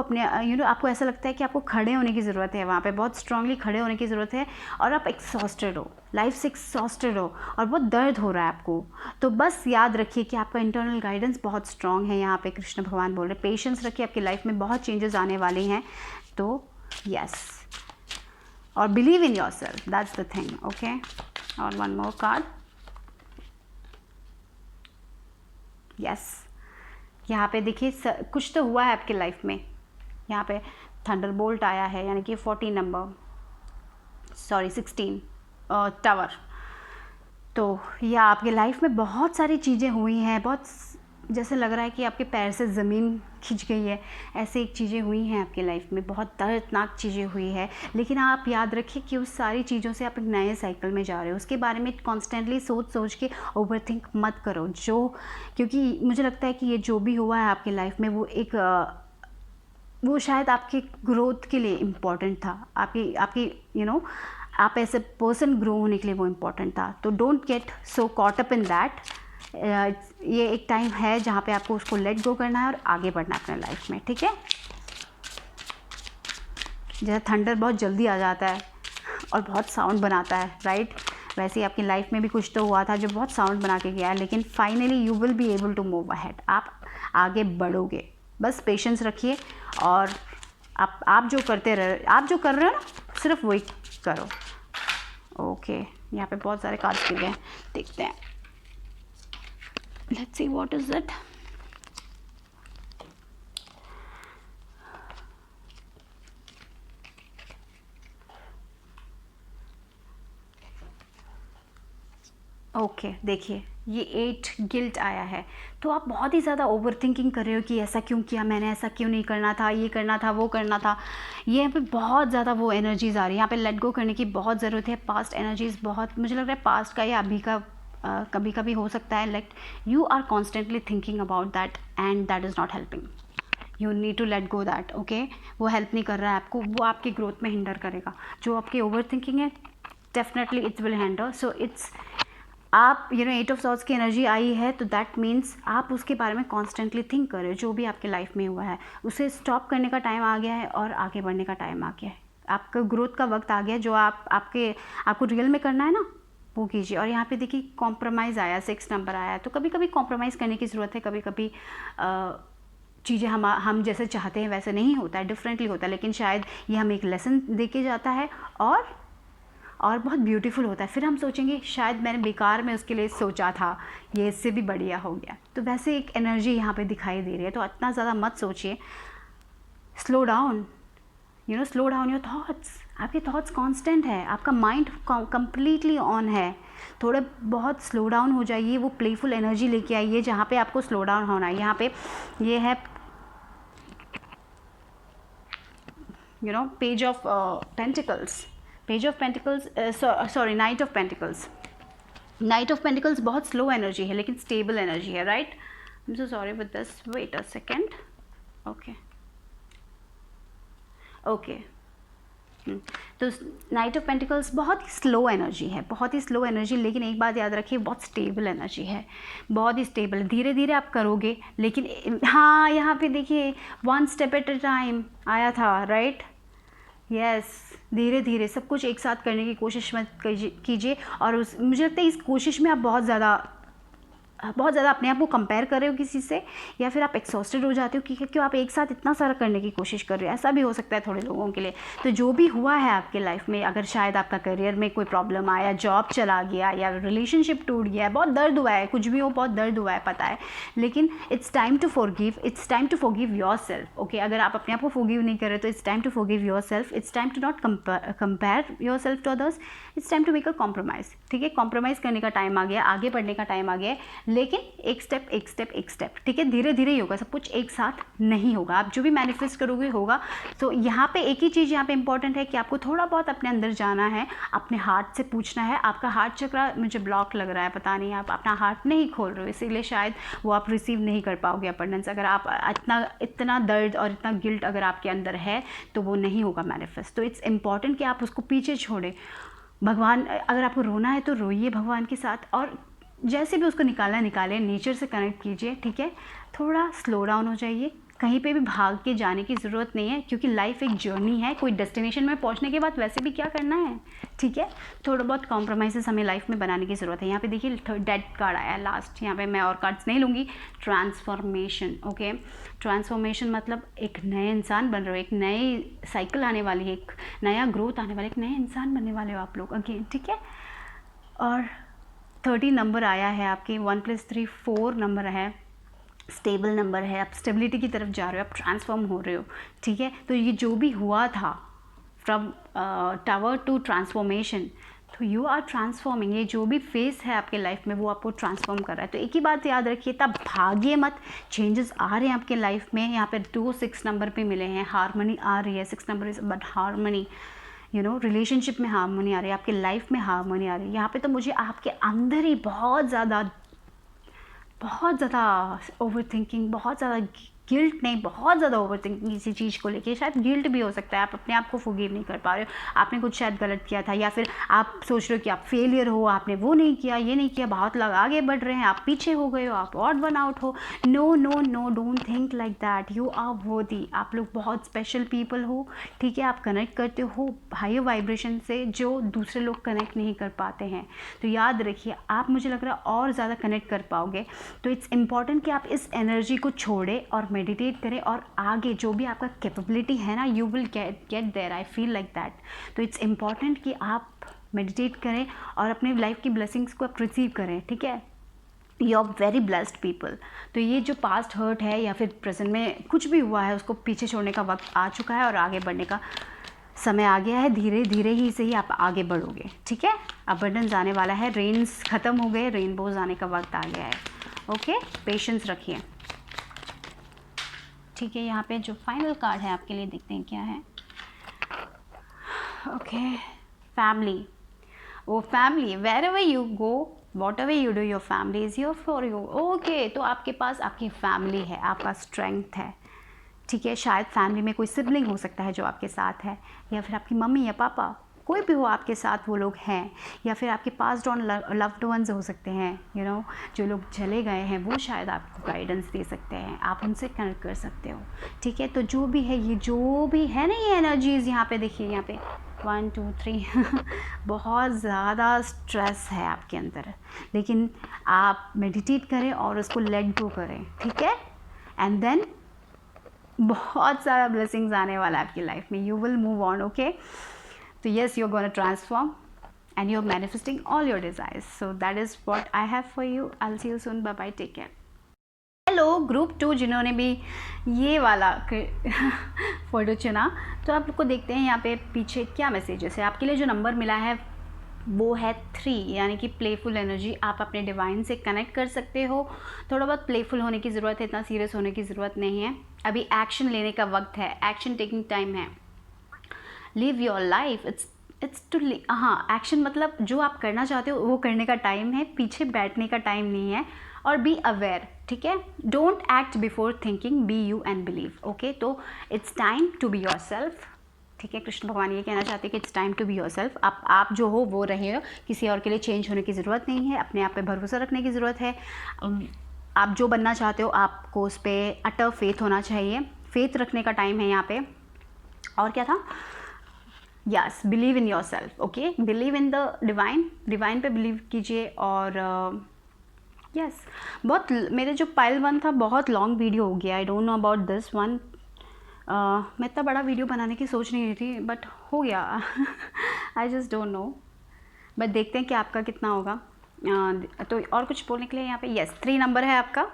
अपने आपको ऐसा लगता है कि आपको खड़े होने की ज़रूरत है, वहाँ पे बहुत स्ट्रांगली खड़े होने की ज़रूरत है, और आप एक्सॉस्टेड हो, लाइफ से एक्सॉस्टेड हो, और बहुत दर्द हो रहा है आपको। तो बस याद रखिए कि आपका इंटरनल गाइडेंस बहुत स्ट्रांग है। यहाँ पे कृष्ण भगवान बोल रहे पेशेंस रखिए, आपकी लाइफ में बहुत चेंजेस आने वाले हैं। तो यस, और believe in your self, that's the thing, okay. और वन मोर कार्ड, यस। यहाँ पे देखिए कुछ तो हुआ है आपके लाइफ में। यहाँ पे थंडरबोल्ट आया है, यानी कि 14 नंबर, सॉरी 16, टावर। तो यह आपके लाइफ में बहुत सारी चीज़ें हुई हैं, बहुत जैसे लग रहा है कि आपके पैर से ज़मीन खिंच गई है, ऐसे एक चीज़ें हुई हैं आपकी लाइफ में, बहुत दर्दनाक चीज़ें हुई है। लेकिन आप याद रखिए कि उस सारी चीज़ों से आप एक नए साइकिल में जा रहे हो। उसके बारे में कॉन्स्टेंटली सोच के ओवर थिंक मत करो, क्योंकि मुझे लगता है कि ये जो भी हुआ है आपकी लाइफ में, वो शायद आपके ग्रोथ के लिए इम्पॉर्टेंट था, आपकी आप ऐसे पर्सन ग्रो होने के लिए वो इम्पॉर्टेंट था। तो don't get so caught up in that. ये एक टाइम है जहाँ पे आपको उसको लेट गो करना है और आगे बढ़ना है अपने लाइफ में, ठीक है। जैसे थंडर बहुत जल्दी आ जाता है और बहुत साउंड बनाता है, राइट, वैसे ही आपकी लाइफ में भी कुछ तो हुआ था जो बहुत साउंड बना के गया है, लेकिन finally you will be able to move ahead. आप आगे बढ़ोगे, बस पेशेंस रखिए, और आप जो कर रहे हो ना, सिर्फ वही करो, ओके। यहाँ पे बहुत सारे कार्ड्स गिर गए, देखते हैं, let's see what is it. Okay, देखिए ये 8 गिल्ट आया है, तो आप बहुत ही ज़्यादा ओवर थिंकिंग कर रहे हो कि ऐसा क्यों किया मैंने, ऐसा क्यों नहीं करना था, ये करना था, वो करना था। ये यहाँ पे बहुत ज़्यादा वो एनर्जीज़ आ रही है, यहाँ पे लेट गो करने की बहुत ज़रूरत है। पास्ट एनर्जीज़ बहुत, मुझे लग रहा है पास्ट का या अभी का कभी कभी हो सकता है, like you are constantly thinking about that and that is not helping. You need to let go that, okay. वो हेल्प नहीं कर रहा है आपको, वो आपकी ग्रोथ में हिंडर करेगा। जो आपकी ओवर थिंकिंग है, definitely it's will hinder. So it's, आप 8 ऑफ सॉर्ड्स की एनर्जी आई है, तो दैट मीन्स आप उसके बारे में कॉन्स्टेंटली थिंक कर रहे हो। जो भी आपके लाइफ में हुआ है उसे स्टॉप करने का टाइम आ गया है और आगे बढ़ने का टाइम आ गया है। आपका ग्रोथ का वक्त आ गया है। जो आपको रियल में करना है ना, वो कीजिए। और यहाँ पे देखिए कॉम्प्रोमाइज़ आया, 6 नंबर आया है, तो कभी कभी कॉम्प्रोमाइज़ करने की ज़रूरत है। कभी कभी चीज़ें हम जैसे चाहते हैं वैसे नहीं होता है, डिफरेंटली होता है, लेकिन शायद ये हमें एक लेसन दे के जाता है और बहुत ब्यूटीफुल होता है। फिर हम सोचेंगे शायद मैंने बेकार में उसके लिए सोचा था, ये इससे भी बढ़िया हो गया। तो वैसे एक एनर्जी यहाँ पे दिखाई दे रही है। तो इतना ज़्यादा मत सोचिए, slow down, slow down your thoughts. आपके थॉट्स कांस्टेंट है, आपका माइंड कम्प्लीटली ऑन है। थोड़े बहुत स्लो डाउन हो जाइए, वो प्लेफुल एनर्जी लेके आइए जहाँ पे आपको स्लो डाउन होना है। यहाँ पे ये है page of pentacles, sorry knight of pentacles. Knight of pentacles बहुत स्लो एनर्जी है लेकिन स्टेबल एनर्जी है, right. I am so sorry with this, wait a second. Okay. तो नाइट ऑफ पेंटिकल्स बहुत ही स्लो एनर्जी है, बहुत ही स्लो एनर्जी, लेकिन एक बात याद रखिए, बहुत स्टेबल एनर्जी है, बहुत ही स्टेबल। धीरे धीरे आप करोगे, लेकिन हाँ यहाँ पे देखिए 1 स्टेप एट अ टाइम आया था, राइट। यस, धीरे धीरे सब कुछ एक साथ करने की कोशिश मत कीजिए। और मुझे लगता है इस कोशिश में आप बहुत ज़्यादा अपने आप को कंपेयर कर रहे हो किसी से, या फिर आप एक्सॉस्टेड हो जाते हो कि क्यों आप एक साथ इतना सारा करने की कोशिश कर रहे हो। ऐसा भी हो सकता है थोड़े लोगों के लिए। तो जो भी हुआ है आपके लाइफ में, अगर शायद आपका करियर में कोई प्रॉब्लम आया, जॉब चला गया या रिलेशनशिप टूट गया है, बहुत दर्द हुआ है, कुछ भी हो बहुत दर्द हुआ है, पता है, लेकिन it's time to forgive, it's time to forgive yourself, okay. अगर आप अपने आप को फॉरगिव नहीं कर रहे तो it's time to forgive yourself, it's time to not compare yourself to others, it's time to make a compromise, ठीक है। कॉम्प्रोमाइज़ करने का टाइम आ गया, आगे बढ़ने का टाइम आ गया है, लेकिन एक स्टेप, ठीक है। धीरे धीरे ही होगा, सब कुछ एक साथ नहीं होगा। आप जो भी मैनिफेस्ट करोगे होगा। तो यहाँ पे एक ही चीज़ यहाँ पे इंपॉर्टेंट है कि आपको थोड़ा बहुत अपने अंदर जाना है, अपने हार्ट से पूछना है। आपका हार्ट चक्र मुझे ब्लॉक लग रहा है, पता नहीं, आप अपना हार्ट नहीं खोल रहे हो, इसीलिए शायद वो आप रिसीव नहीं कर पाओगे अबंडेंस। अगर आप इतना दर्द और इतना गिल्ट अगर आपके अंदर है तो वो नहीं होगा मैनिफेस्ट। तो इट्स इम्पॉर्टेंट कि आप उसको पीछे छोड़ें। भगवान, अगर आपको रोना है तो रोइए भगवान के साथ, और जैसे भी उसको निकालें, नेचर से कनेक्ट कीजिए, ठीक है। थोड़ा स्लो डाउन हो जाइए, कहीं पे भी भाग के जाने की ज़रूरत नहीं है, क्योंकि लाइफ एक जर्नी है। कोई डेस्टिनेशन में पहुंचने के बाद वैसे भी क्या करना है, ठीक है। थोड़ा बहुत कॉम्प्रोमाइज़ेस हमें लाइफ में बनाने की ज़रूरत है। यहाँ पे देखिए डेड कार्ड आया है लास्ट, यहाँ पे मैं और कार्ड्स नहीं लूँगी। Transformation, okay. ट्रांसफॉर्मेशन मतलब एक नए इंसान बन रहे हो, एक नई साइकिल आने वाली है, एक नया ग्रोथ आने वाला, एक नए इंसान बनने वाले हो आप लोग अगेन, ठीक है। और 30 नंबर आया है आपके, 1 + 3 4 नंबर है, स्टेबल नंबर है। आप स्टेबिलिटी की तरफ जा रहे हो, आप ट्रांसफॉर्म हो रहे हो, ठीक है। तो ये जो भी हुआ था फ्रॉम टावर टू ट्रांसफॉर्मेशन, तो यू आर ट्रांसफॉर्मिंग। ये जो भी फेस है आपके लाइफ में वो आपको ट्रांसफॉर्म कर रहा है। तो एक ही बात याद रखिए, तब भागिए मत, चेंजेस आ रहे हैं आपके लाइफ में। यहाँ पर 2 6 नंबर पे मिले हैं, हारमोनी आ रही है। 6 number is but harmony, relationship में हारमोनी आ रही है, आपके लाइफ में हारमोनी आ रही है। यहाँ पे तो मुझे आपके अंदर ही बहुत ज़्यादा ओवर थिंकिंग, बहुत ज़्यादा गिल्ट नहीं, बहुत ज़्यादा ओवर थिंकिंग किसी चीज़ को लेके, शायद गिल्ट भी हो सकता है। आप अपने आप को फॉरगिव नहीं कर पा रहे हो, आपने कुछ शायद गलत किया था, या फिर आप सोच रहे हो कि आप फेलियर हो, आपने वो नहीं किया, ये नहीं किया, बहुत लोग आगे बढ़ रहे हैं, आप पीछे हो गए हो, आप ऑड वन आउट हो। No no no, don't think like that. You are worthy, आप लोग बहुत स्पेशल पीपल हो, ठीक है। आप कनेक्ट करते हो हायर वाइब्रेशन से, जो दूसरे लोग कनेक्ट नहीं कर पाते हैं। तो याद रखिए, आप, मुझे लग रहा है और ज़्यादा कनेक्ट कर पाओगे। तो इट्स इम्पॉर्टेंट कि आप इस एनर्जी को छोड़ें और मेडिटेट करें, और आगे जो भी आपका कैपेबिलिटी है ना, you will get there, I feel like that. तो इट्स इम्पॉर्टेंट कि आप मेडिटेट करें और अपने लाइफ की ब्लेसिंग्स को आप रिसीव करें, ठीक है। You are very blessed people. तो ये जो पास्ट हर्ट है या फिर प्रेजेंट में कुछ भी हुआ है, उसको पीछे छोड़ने का वक्त आ चुका है और आगे बढ़ने का समय आ गया है, धीरे धीरे ही से ही आप आगे बढ़ोगे, ठीक है। अबंडेंस आने वाला है, रेन्स ख़त्म हो गए, रेनबोज आने का वक्त आ गया है। ओके, पेशेंस रखिए, ठीक है। यहाँ पे जो फाइनल कार्ड है आपके लिए, देखते हैं क्या है। Okay, family. वो family, wherever you go, whatever you do, your family is your for you. Okay, तो आपके पास आपकी फैमिली है, आपका स्ट्रेंथ है, ठीक है। शायद फैमिली में कोई सिबलिंग हो सकता है जो आपके साथ है, या फिर आपकी मम्मी या पापा, कोई भी हो आपके साथ वो लोग हैं, या फिर आपके पास ऑन लव्ड वंस हो सकते हैं, यू नो, जो लोग चले गए हैं, वो शायद आपको गाइडेंस दे सकते हैं, आप उनसे कनेक्ट कर सकते हो, ठीक है। तो जो भी है, ये जो भी है ना, ये एनर्जीज़ यहाँ पे देखिए, यहाँ पे 1 2 3 बहुत ज़्यादा स्ट्रेस है आपके अंदर, लेकिन आप मेडिटेट करें और उसको लेट गो करें, ठीक है। एंड देन बहुत सारा ब्लेसिंग्स आने वाला है आपकी लाइफ में, you will move on, okay. तो yes, you are gonna transform and you are manifesting all your desires, so that is what I have for you. I will see you soon, bye bye, take care. Hello group 2, जिन्होंने भी ये वाला photo चुना, तो आप लोग को देखते हैं यहाँ पे पीछे क्या मैसेजेस है आपके लिए। जो नंबर मिला है वो है 3, यानी कि प्लेफुल एनर्जी। आप अपने डिवाइन से कनेक्ट कर सकते हो, थोड़ा बहुत प्लेफुल होने की ज़रूरत है, इतना सीरियस होने की ज़रूरत नहीं है। अभी एक्शन लेने का वक्त है, एक्शन टेकिंग टाइम है। Live your life, it's to, हाँ, एक्शन मतलब जो आप करना चाहते हो वो करने का टाइम है, पीछे बैठने का टाइम नहीं है। और बी अवेयर, ठीक है। Don't act before thinking, be you and believe, okay. तो it's time to be yourself, ठीक है। कृष्ण भगवान ये कहना चाहते हैं कि it's time to be yourself. आप जो हो वो रहे हो, किसी और के लिए चेंज होने की ज़रूरत नहीं है, अपने आप पे भरोसा रखने की ज़रूरत है। आप जो बनना चाहते हो आपको उस पर अटर फेथ होना चाहिए, फेथ रखने का टाइम है यहाँ पे। और क्या था, yes, believe in yourself, okay, believe in the divine, divine पे बिलीव कीजिए। और यस, बहुत, मेरे जो पाइल 1 था बहुत लॉन्ग वीडियो हो गया, आई don't know about this one. मैं इतना बड़ा वीडियो बनाने की सोच नहीं रही थी, बट हो गया। I just don't know, but देखते हैं कि आपका कितना होगा। तो और कुछ बोलने के लिए यहाँ पे, यस, 3 नंबर है आपका।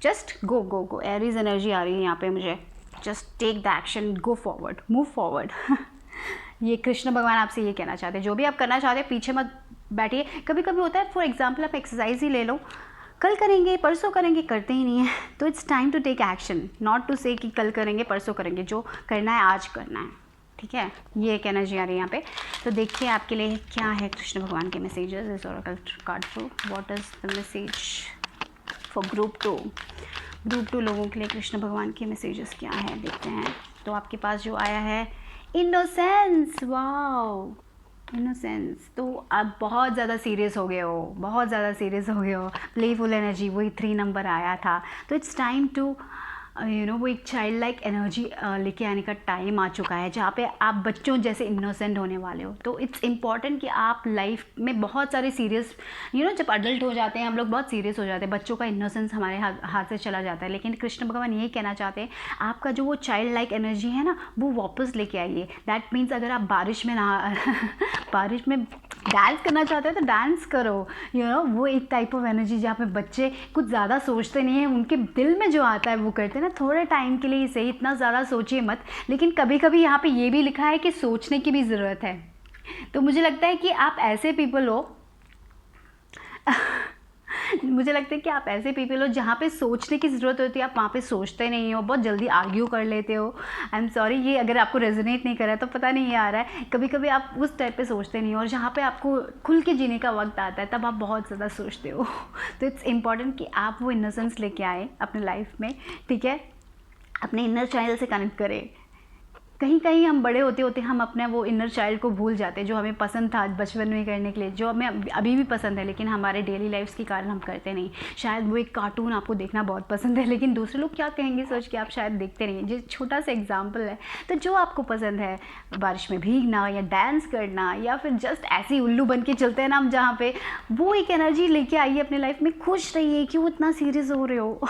Just go go go, aries energy आ रही है यहाँ पे मुझे। Just take the action, go forward, move forward. ये कृष्ण भगवान आपसे ये कहना चाहते हैं, जो भी आप करना चाहते हैं पीछे मत बैठिए। कभी कभी होता है, फॉर एग्जाम्पल आप एक्सरसाइज ही ले लो, कल करेंगे, परसों करेंगे, करते ही नहीं है। तो it's time to take action, not to say कि कल करेंगे, परसों करेंगे, जो करना है आज करना है, ठीक है। ये एक एनर्जी आ रही है यहाँ पे। तो देखिए आपके लिए क्या है कृष्ण भगवान के मैसेजेस इस Oracle card through. What is the message for group 2? Group 2 लोगों के लिए कृष्ण भगवान के मैसेजेस क्या है, देखते हैं। तो आपके पास जो आया है, इनोसेंस, वाओ, इनोसेंस। तो आप बहुत ज़्यादा सीरियस हो गए हो, बहुत ज़्यादा सीरियस हो गए हो। प्लेफुल एनर्जी, वही 3 नंबर आया था। तो it's time to you know, वो एक चाइल्ड लाइक एनर्जी लेके आने का टाइम आ चुका है, जहाँ पे आप बच्चों जैसे इनोसेंट होने वाले हो। तो इट्स इम्पॉर्टेंट कि आप लाइफ में बहुत सारे सीरियस, यू नो, जब अडल्ट हो जाते हैं हम लोग बहुत सीरियस हो जाते हैं, बच्चों का इनोसेंस हमारे हाथ से चला जाता है। लेकिन कृष्ण भगवान यही कहना चाहते हैं, आपका जो वो चाइल्ड लाइक एनर्जी है ना, वो वापस लेके आइए। दैट मीन्स अगर आप बारिश में बारिश में डांस करना चाहते हो तो डांस करो, यू नो, वो एक टाइप ऑफ एनर्जी जहाँ पे बच्चे कुछ ज़्यादा सोचते नहीं हैं, उनके दिल में जो आता है वो करते हैं ना, थोड़े टाइम के लिए ही सही, इतना ज़्यादा सोचिए मत। लेकिन कभी कभी यहाँ पे ये भी लिखा है कि सोचने की भी ज़रूरत है। तो मुझे लगता है कि आप ऐसे पीपल हो मुझे लगता है कि आप ऐसे पीपल हो जहाँ पे सोचने की ज़रूरत होती है, आप वहाँ पे सोचते नहीं हो, बहुत जल्दी आर्ग्यू कर लेते हो। आई एम सॉरी, ये अगर आपको रेजोनेट नहीं कर रहा है तो पता नहीं ये आ रहा है। कभी कभी आप उस टाइप पे सोचते नहीं हो, और जहाँ पे आपको खुल के जीने का वक्त आता है तब आप बहुत ज़्यादा सोचते हो। तो इट्स इम्पॉर्टेंट कि आप वो इनोसेंस लेके आए अपने लाइफ में, ठीक है। अपने इनर चाइल्ड से कनेक्ट करें। कहीं कहीं हम बड़े होते होते हम अपने वो इनर चाइल्ड को भूल जाते हैं, जो हमें पसंद था बचपन में करने के लिए, जो हमें अभी भी पसंद है, लेकिन हमारे डेली लाइफ्स के कारण हम करते नहीं। शायद वो एक कार्टून आपको देखना बहुत पसंद है, लेकिन दूसरे लोग क्या कहेंगे सोच के आप शायद देखते नहीं। जो छोटा सा एग्जाम्पल है, तो जो आपको पसंद है, बारिश में भीगना या डांस करना, या फिर जस्ट ऐसे ही उल्लू बन के चलते हैं ना हम जहाँ पे, वो एक एनर्जी लेके आइए अपने लाइफ में। खुश रहिए, क्यों इतना सीरियस हो रहे हो?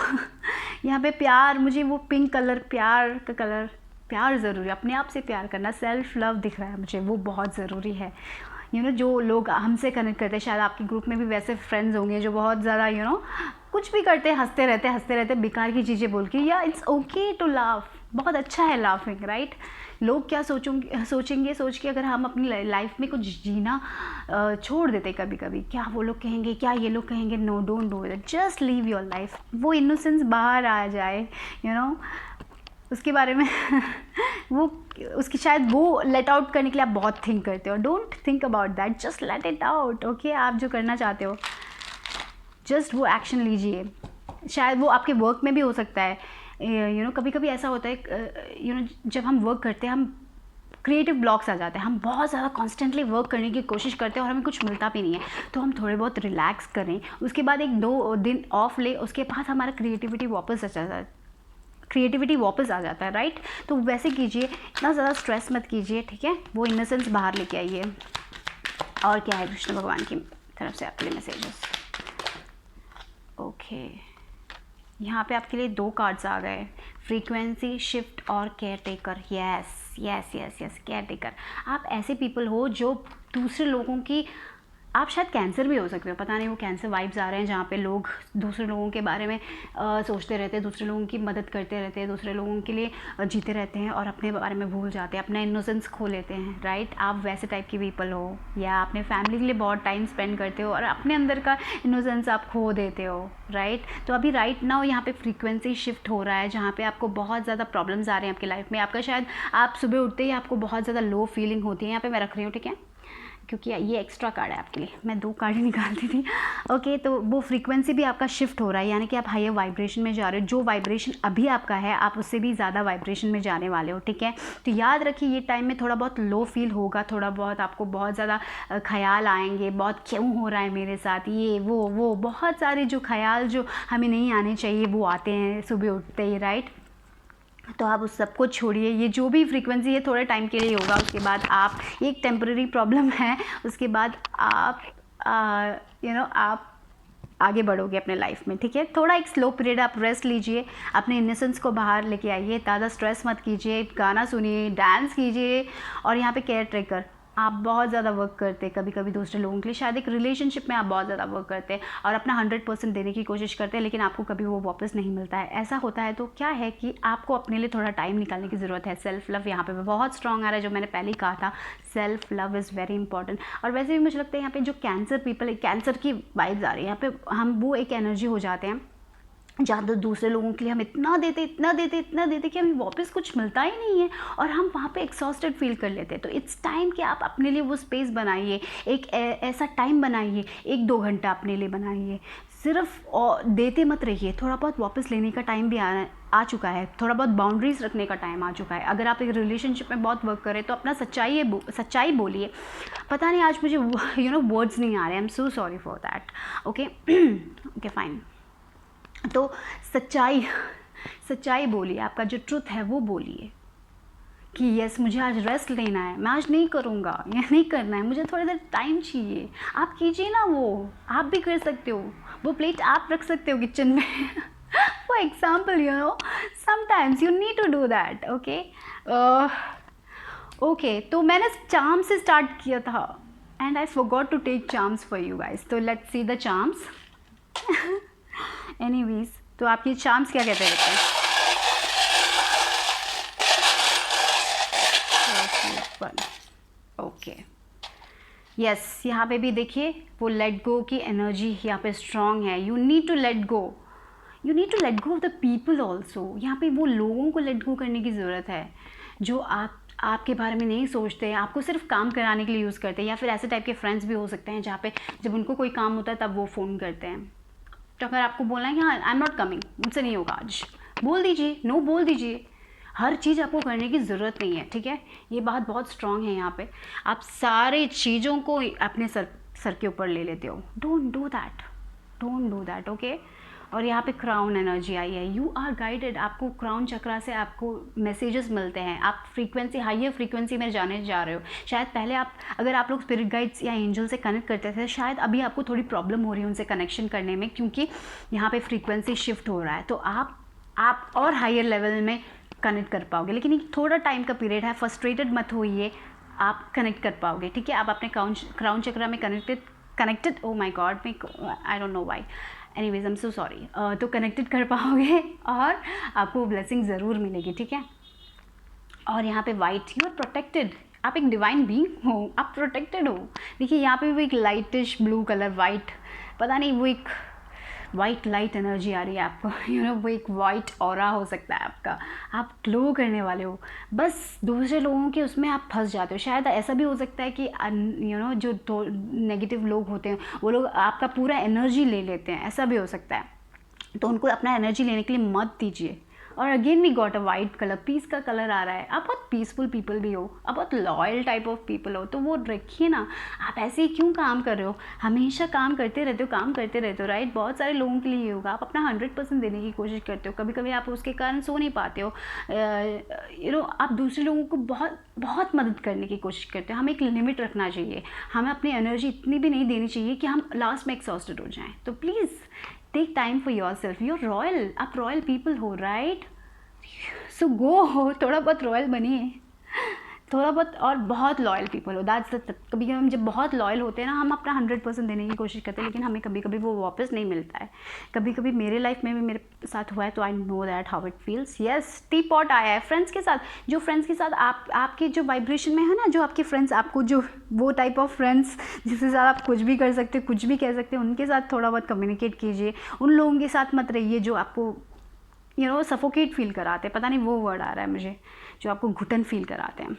यहाँ पे प्यार, मुझे वो पिंक कलर, प्यार का कलर, प्यार ज़रूरी, अपने आप से प्यार करना, सेल्फ लव दिख रहा है मुझे, वो बहुत ज़रूरी है। यू नो, जो लोग हमसे कनेक्ट करते हैं, शायद आपके ग्रुप में भी वैसे फ्रेंड्स होंगे जो बहुत ज़्यादा यू नो कुछ भी करते हैं, हंसते रहते बेकार की चीज़ें बोल के। या इट्स ओके टू लाफ, बहुत अच्छा है लाफिंग, राइट। लोग क्या सोचेंगे सोच के अगर हम अपनी लाइफ में कुछ जीना छोड़ देते कभी कभी, क्या वो लोग कहेंगे, क्या ये लोग कहेंगे, no don't do it, just leave your life. वो इनोसेंस बाहर आ जाए, यू नो, उसके बारे में वो उसकी शायद वो लेट आउट करने के लिए आप बहुत थिंक करते हो। Don't think about that, just let it out, okay. आप जो करना चाहते हो जस्ट वो एक्शन लीजिए। शायद वो आपके वर्क में भी हो सकता है, यू नो, कभी कभी ऐसा होता है, यू नो, जब हम वर्क करते हैं हम क्रिएटिव ब्लॉक्स आ जाते हैं, हम बहुत ज़्यादा कॉन्स्टेंटली वर्क करने की कोशिश करते हैं और हमें कुछ मिलता भी नहीं है, तो हम थोड़े बहुत रिलैक्स करें, उसके बाद 1-2 दिन ऑफ ले, उसके बाद हमारा क्रिएटिविटी वापस आ जाता है, राइट। तो वैसे कीजिए, इतना ज़्यादा स्ट्रेस मत कीजिए, ठीक है। वो इनोसेंस बाहर लेके आइए। और क्या है कृष्ण भगवान की तरफ से आपके लिए मैसेजेस? ओके, यहाँ पे आपके लिए 2 कार्ड्स आ गए, फ्रीक्वेंसी शिफ्ट और care taker. Yes yes yes yes, care taker. आप ऐसे पीपल हो जो दूसरे लोगों की, आप शायद कैंसर भी हो सकते हो, पता नहीं, वो कैंसर वाइब्स आ रहे हैं जहाँ पे लोग दूसरे लोगों के बारे में सोचते रहते हैं, दूसरे लोगों की मदद करते रहते हैं, दूसरे लोगों के लिए जीते रहते हैं और अपने बारे में भूल जाते हैं, अपना इनोसेंस खो लेते हैं, राइट। आप वैसे टाइप की पीपल हो, या अपने फैमिली के लिए बहुत टाइम स्पेंड करते हो और अपने अंदर का इनोसेंस आप खो देते हो, राइट। तो अभी राइट नाउ यहाँ पे फ्रीक्वेंसी शिफ्ट हो रहा है, जहाँ पे आपको बहुत ज़्यादा प्रॉब्लम्स आ रहे हैं आपकी लाइफ में। आपका शायद आप सुबह उठते ही आपको बहुत ज़्यादा लो फीलिंग होती है, यहाँ पे मैं रख रही हूँ, ठीक है, क्योंकि ये एक्स्ट्रा कार्ड है आपके लिए, मैं 2 कार्ड ही निकालती थी, ओके। तो वो फ्रीक्वेंसी भी आपका शिफ्ट हो रहा है, यानी कि आप हायर वाइब्रेशन में जा रहे हो। जो वाइब्रेशन अभी आपका है, आप उससे भी ज़्यादा वाइब्रेशन में जाने वाले हो, ठीक है। तो याद रखिए, ये टाइम में थोड़ा बहुत लो फील होगा, थोड़ा बहुत आपको बहुत ज़्यादा ख्याल आएंगे, बहुत क्यों हो रहा है मेरे साथ, ये वो बहुत सारे जो ख्याल जो हमें नहीं आने चाहिए वो आते हैं सुबह उठते ही, राइट। तो आप उस सब को छोड़िए, ये जो भी फ्रीक्वेंसी है थोड़े टाइम के लिए होगा, उसके बाद आप, एक टेम्पररी प्रॉब्लम है, उसके बाद आप यू नो आप आगे बढ़ोगे अपने लाइफ में, ठीक है। थोड़ा एक स्लो पीरियड आप रेस्ट लीजिए, अपने इनोसेंस को बाहर लेके आइए, ज़्यादा स्ट्रेस मत कीजिए, गाना सुनिए, डांस कीजिए। और यहाँ पे केयर टेकर, आप बहुत ज़्यादा वर्क करते हैं कभी कभी दूसरे लोगों के लिए, शायद एक रिलेशनशिप में आप बहुत ज़्यादा वर्क करते हैं और अपना 100% देने की कोशिश करते हैं, लेकिन आपको कभी वो वापस नहीं मिलता है। ऐसा होता है तो क्या है कि आपको अपने लिए थोड़ा टाइम निकालने की ज़रूरत है। सेल्फ लव यहाँ पे बहुत स्ट्रॉन्ग आ रहा है, जो मैंने पहले ही कहा था, self love is very important. और वैसे भी मुझे लगता है यहाँ पे जो कैंसर पीपल है, कैंसर की वाइब्स आ रही है यहाँ पे, हम वो एक एनर्जी हो जाते हैं जहाँ तो दूसरे लोगों के लिए हम इतना देते कि हमें वापस कुछ मिलता ही नहीं है और हम वहाँ पे एक्सॉस्टेड फील कर लेते हैं। तो इट्स टाइम कि आप अपने लिए वो स्पेस बनाइए, एक ऐसा टाइम बनाइए, 1-2 घंटा अपने लिए बनाइए, सिर्फ देते मत रहिए, थोड़ा बहुत वापस लेने का टाइम भी आ चुका है, थोड़ा बहुत बाउंड्रीज रखने का टाइम आ चुका है। अगर आप एक रिलेशनशिप में बहुत वर्क करें तो अपना सच्चाई बोलिए। पता नहीं आज मुझे वर्ड्स नहीं आ रहे, आई am so sorry for that, okay okay fine. तो सच्चाई बोलिए, आपका जो ट्रुथ है वो बोलिए कि यस मुझे आज रेस्ट लेना है, मैं आज नहीं करूँगा, या नहीं करना है, मुझे थोड़ी देर टाइम चाहिए। आप कीजिए ना, वो आप भी कर सकते हो, वो प्लेट आप रख सकते हो किचन में for example, sometimes you need to do that, okay okay. तो मैंने चार्म से स्टार्ट किया था and I forgot to take charms for you guys, तो let's see the charms anyways. तो आपके चार्म्स क्या कहते हैं? ओके यस, यहाँ पे भी देखिए वो लेट गो की एनर्जी यहाँ पे स्ट्रॉन्ग है। You need to let go of the people also. यहाँ पे वो लोगों को लेट गो करने की ज़रूरत है जो आपके बारे में नहीं सोचते हैं, आपको सिर्फ काम कराने के लिए यूज़ करते हैं, या फिर ऐसे टाइप के फ्रेंड्स भी हो सकते हैं जहाँ पे जब उनको कोई काम होता है तब वो फ़ोन करते हैं। तो अगर आपको बोलना है कि हाँ आई एम नॉट कमिंग, मुझसे नहीं होगा आज, बोल दीजिए, नो बोल दीजिए। हर चीज़ आपको करने की ज़रूरत नहीं है, ठीक है। ये बात बहुत स्ट्रॉन्ग है यहाँ पे। आप सारे चीज़ों को अपने सर के ऊपर ले लेते हो। Don't do that, okay. और यहाँ पे क्राउन एनर्जी आई है। यू आर गाइडेड, आपको क्राउन चक्रा से आपको मैसेजेस मिलते हैं। आप हाइयर फ्रीक्वेंसी में जाने जा रहे हो। शायद पहले अगर आप लोग स्पिरिट गाइड्स या एंजल से कनेक्ट करते थे, शायद अभी आपको थोड़ी प्रॉब्लम हो रही है उनसे कनेक्शन करने में, क्योंकि यहाँ पे फ्रीक्वेंसी शिफ्ट हो रहा है। तो आप और हायर लेवल में कनेक्ट कर पाओगे, लेकिन ये थोड़ा टाइम का पीरियड है। फ्रस्ट्रेटेड मत होइए, आप कनेक्ट कर पाओगे, ठीक है। आप अपने क्राउन चक्रा में connected O my God, I don't know why, anyways I am so sorry. तो कनेक्टेड कर पाओगे और आपको ब्लेसिंग ज़रूर मिलेगी, ठीक है। और यहाँ पे वाइट, यू आर प्रोटेक्टेड, आप एक डिवाइन बीइंग हो, आप प्रोटेक्टेड हो। देखिए यहाँ पे वो एक लाइटिश ब्लू कलर, वाइट, पता नहीं वो एक वाइट लाइट एनर्जी आ रही है आपको, वो एक वाइट ऑरा हो सकता है आपका, आप ग्लो करने वाले हो। बस दूसरे लोगों के उसमें आप फंस जाते हो। शायद ऐसा भी हो सकता है कि जो नेगेटिव लोग होते हैं वो लोग आपका पूरा एनर्जी ले लेते हैं, ऐसा भी हो सकता है। तो उनको अपना एनर्जी लेने के लिए मत दीजिए। और again we got a white colour, peace का कलर आ रहा है। आप बहुत पीसफुल पीपल भी हो, आप बहुत लॉयल टाइप ऑफ पीपल हो, तो वो रखिए ना। आप ऐसे ही क्यों काम कर रहे हो, हमेशा काम करते रहते हो, काम करते रहते हो, राइट। बहुत सारे लोगों के लिए ये होगा, आप अपना 100% देने की कोशिश करते हो, कभी कभी आप उसके कारण सो नहीं पाते हो। आप दूसरे लोगों को बहुत बहुत मदद करने की कोशिश करते हो। हमें एक लिमिट रखना चाहिए, हमें अपनी एनर्जी इतनी भी नहीं देनी चाहिए कि हम लास्ट में एक्सॉस्टेड हो जाएं। तो please take time for yourself, you're royal, आप रॉयल पीपल हो, राइट। सो गो हो, थोड़ा बहुत रॉयल बनिए, थोड़ा बहुत, और बहुत लॉयल पीपल हो। दैट्स द, कभी कभी हम जब बहुत लॉयल होते हैं ना, हम अपना 100% देने की कोशिश करते हैं, लेकिन हमें कभी कभी वो वापस नहीं मिलता है। कभी कभी मेरे लाइफ में भी मेरे साथ हुआ है, तो I know that how it feels. Yes, T pot आया है फ्रेंड्स के साथ, जो फ्रेंड्स के साथ आपके जो वाइब्रेशन में है ना, जो आपके फ्रेंड्स, आपको जो वो टाइप ऑफ फ्रेंड्स जिसके साथ आप कुछ भी कर सकते हो, कुछ भी कह सकते हो, उनके साथ थोड़ा बहुत कम्युनिकेट कीजिए। उन लोगों के साथ मत रहिए जो आपको सफोकेट फील कराते हैं, पता नहीं वो वर्ड आ रहा है मुझे, जो आपको घुटन फील कराते हैं।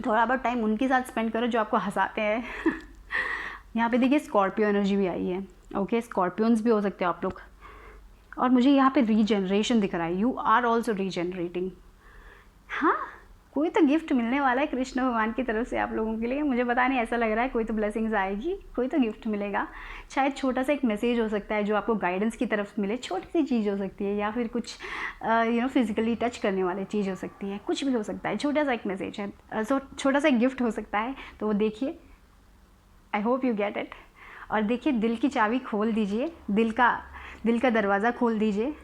थोड़ा बहुत टाइम उनके साथ स्पेंड करो जो आपको हंसाते हैं। यहाँ पे देखिए स्कॉर्पियो एनर्जी भी आई है। ओके, स्कॉर्पियंस भी हो सकते हो आप लोग। और मुझे यहाँ पे रीजनरेशन दिख रहा है, यू आर ऑल्सो रीजनरेटिंग। हाँ, कोई तो गिफ्ट मिलने वाला है कृष्ण भगवान की तरफ से आप लोगों के लिए, मुझे पता नहीं, ऐसा लग रहा है कोई तो ब्लेसिंग्स आएगी, कोई तो गिफ्ट मिलेगा। शायद छोटा सा एक मैसेज हो सकता है जो आपको गाइडेंस की तरफ मिले, छोटी सी चीज़ हो सकती है, या फिर कुछ फिजिकली टच करने वाली चीज़ हो सकती है, कुछ भी हो सकता है, छोटा सा एक मैसेज है, छोटा सा एक गिफ्ट हो सकता है। तो वो देखिए, आई होप यू गेट इट। और देखिए, दिल की चाबी खोल दीजिए, दिल का दरवाज़ा खोल दीजिए।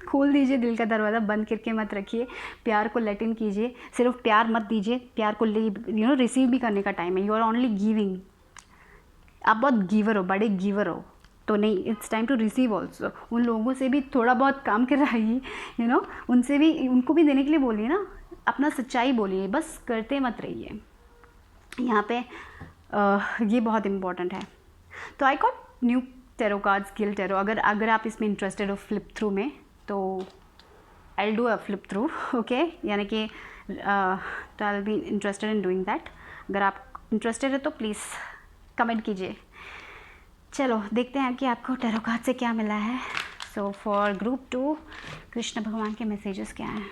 खोल दीजिए दिल का दरवाज़ा, बंद करके मत रखिए। प्यार को लेट इन कीजिए, सिर्फ प्यार मत दीजिए, प्यार को रिसीव भी करने का टाइम है। यू आर ओनली गिविंग, आप बहुत गिवर हो, बड़े गिवर हो, तो नहीं, it's time to receive also. उन लोगों से भी थोड़ा बहुत काम कराइए, उनसे भी, उनको भी देने के लिए बोलिए ना, अपना सच्चाई बोलिए, बस करते मत रहिए। यहाँ पे ये बहुत इम्पॉर्टेंट है। तो I got new tarot cards, gill tarot. अगर आप इसमें इंटरेस्टेड हो फ्लिप थ्रू में, तो I do a flip through, okay, यानी कि तो I be interested in doing that. अगर आप इंटरेस्टेड है तो प्लीज़ कमेंट कीजिए। चलो देखते हैं कि आपको टेरो कार्ड से क्या मिला है। सो फॉर ग्रुप 2, कृष्ण भगवान के मैसेजेस क्या हैं?